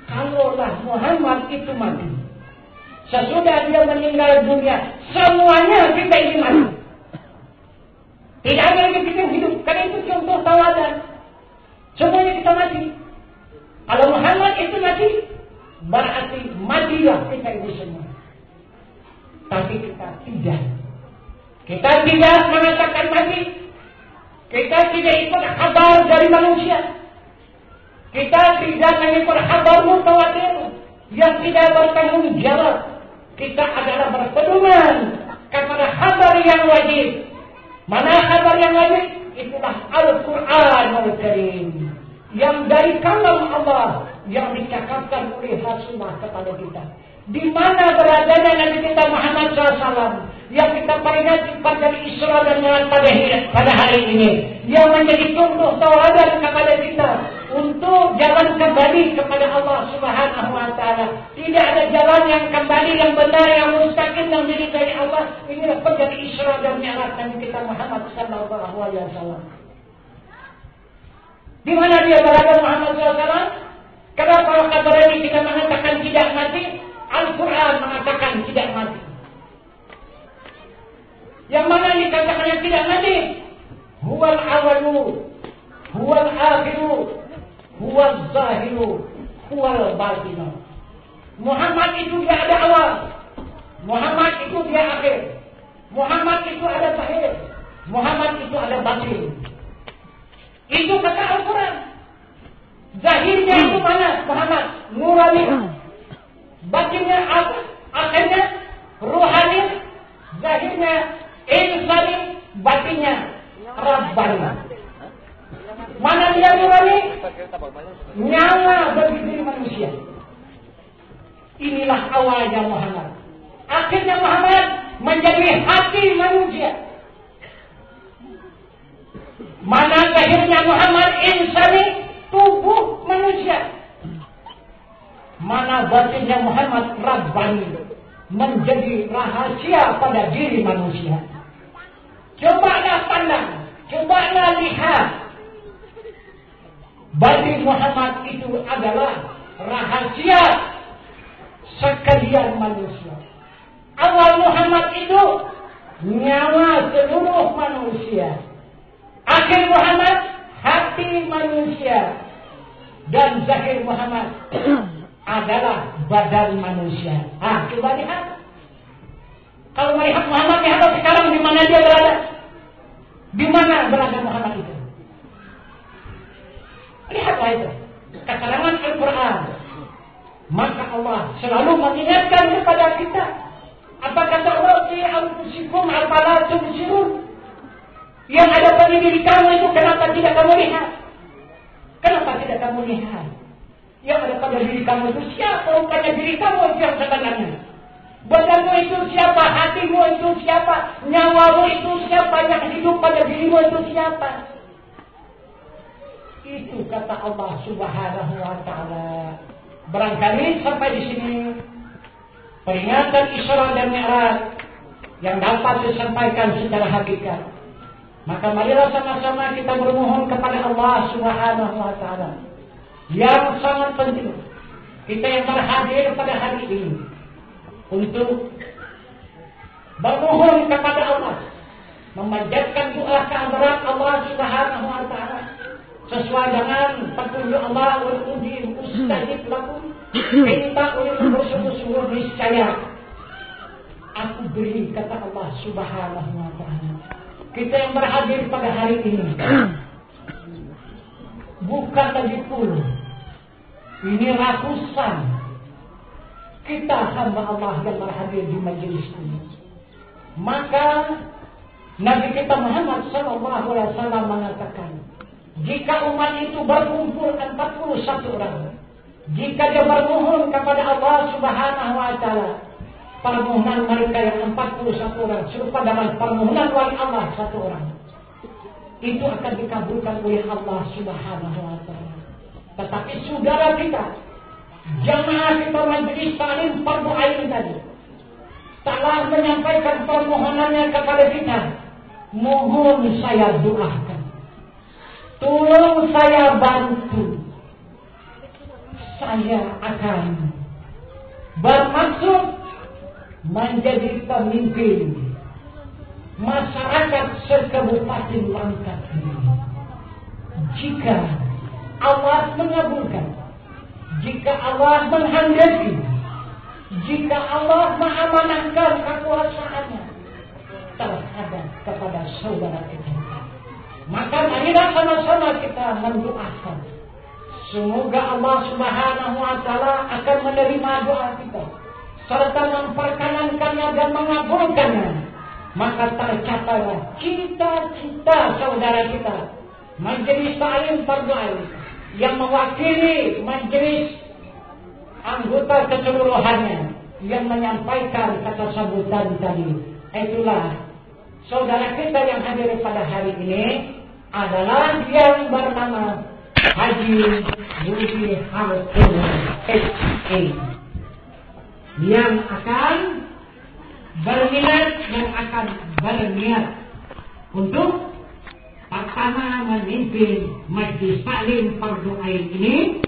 Kalaulah Muhammad itu mati, sesudah dia meninggal dunia, semuanya kita ini mati. Tidak ada lagi kita hidup. Karena itu contoh tauladan. Semuanya kita mati. Kalau Muhammad itu mati, berarti matilah kita ini semua. Tapi kita tidak. Kita tidak mengatakan mati. Kita tidak ikut kabar dari manusia. Kita tidak mengikut kabar mutawatir yang tidak bertanggung jawab. Kita adalah berpedoman kepada kabar yang wajib. Mana kabar yang wajib? Itulah Al-Quranul Karim, yang dari kalam Allah, yang dicakapkan oleh Rasulullah kepada kita. Di mana beradanya Nabi kita Muhammad SAW, yang kita peringati pada Isra dan Mi'raj pada hari ini, yang menjadi contoh tauladan kepada kita untuk jalan kembali kepada Allah Subhanahu wa Ta'ala. Tidak ada jalan yang kembali yang benar, yang mustaqim, yang milik dari Allah. Inilah menjadi Isra dan Mi'raj Nabi kita Muhammad sallallahu alaihi wasallam. Di mana dia berada Muhammad SAW? Kenapa kabar ini kita mengatakan tidak mati? Al-Quran mengatakan tidak mati. Yang mana dikatakan tidak mati? Huwal awalu, huwal akhiru, huwal zahiru, huwal batinu. Muhammad itu dia ada awal, Muhammad itu dia akhir, Muhammad itu ada zahir, Muhammad itu ada batin. Itu kata Al-Quran. Zahirnya itu mana? Muhammad nurani. Batinnya apa? Akhirnya ruhani. Zahirnya insani. Batinnya Rabbani. Mana dia nurani? Nyawa bagi diri manusia. Inilah awalnya Muhammad. Akhirnya Muhammad menjadi hati manusia. Mana zahirnya Muhammad insani, tubuh manusia. Mana batinnya Muhammad Rabbani, menjadi rahasia pada diri manusia. Cobalah pandang, cobalah lihat. Batin Muhammad itu adalah rahasia sekalian manusia. Awal Muhammad itu nyawa seluruh manusia. Akhir Muhammad hati manusia. Dan zahir Muhammad adalah badan manusia. Coba lihat. Kalau melihat Muhammad, lihat sekarang di mana dia berada. Di mana berada Muhammad itu? Lihatlah itu. Keterangan Al-Quran. Maka Allah selalu mengingatkan kepada kita. Apa kata Allah? Fi anfusikum afala tubsirun. Yang ada pada diri kamu itu kenapa tidak kamu lihat? kamu lihat. Yang ada pada diri kamu itu siapa? Pada diri kamu itu yang sebenarnya. Badanmu itu siapa? Hatimu itu siapa? Nyawamu itu siapa? Yang hidup pada dirimu itu siapa? Itu kata Allah Subhanahu wa Ta'ala. Barangkali sampai di sini peringatan Isra dan Mi'raj yang dapat disampaikan secara hakikat. Maka marilah sama-sama kita bermohon kepada Allah Subhanahu wa Ta'ala. Yang sangat penting kita yang berhadir pada hari ini untuk bermohon kepada Allah, memanjatkan doa kehadirat Allah Subhanahu wa Ta'ala sesuai dengan petunjuk Allah, wal uji mustajib lakum, minta oleh bersungguh-sungguh niscaya aku beri, kata Allah Subhanahu wa Ta'ala. Kita yang berhadir pada hari ini bukan lagi puluh, ini ratusan kita hamba Allah yang berhadir di majelis ini. Maka Nabi kita Muhammad SAW mengatakan, jika umat itu berkumpul 41 orang, jika dia bermohon kepada Allah Subhanahu wa Ta'ala, permohonan mereka yang 41 orang serupa dengan permohonan wali Allah 1 orang, itu akan dikabulkan oleh Allah Subhanahu wa Ta'ala. Tetapi saudara kita, jamaah kita majelis taklim fardu ain tadi telah menyampaikan permohonannya kepada kita. Mohon saya doakan, tolong saya bantu, saya akan bermaksud menjadi pemimpin masyarakat se-Kabupaten Langkat ini. Jika Allah mengabulkan, jika Allah menghendaki, jika Allah mengamanahkan kekuasaannya terhadap kepada saudara kita, maka marilah sama-sama kita mendoakan. Semoga Allah Subhanahu wa Ta'ala akan menerima doa kita serta memperkenankannya dan mengabulkannya. Maka tercapailah cita-cita saudara kita majelis taklim fardu ain yang mewakili majelis anggota keseluruhannya yang menyampaikan kata sambutan tadi. Itulah saudara kita yang hadir pada hari ini adalah yang bernama Haji Budi Hartono SE, yang akan berniat untuk pertama memimpin majelis taklim fardu ain ini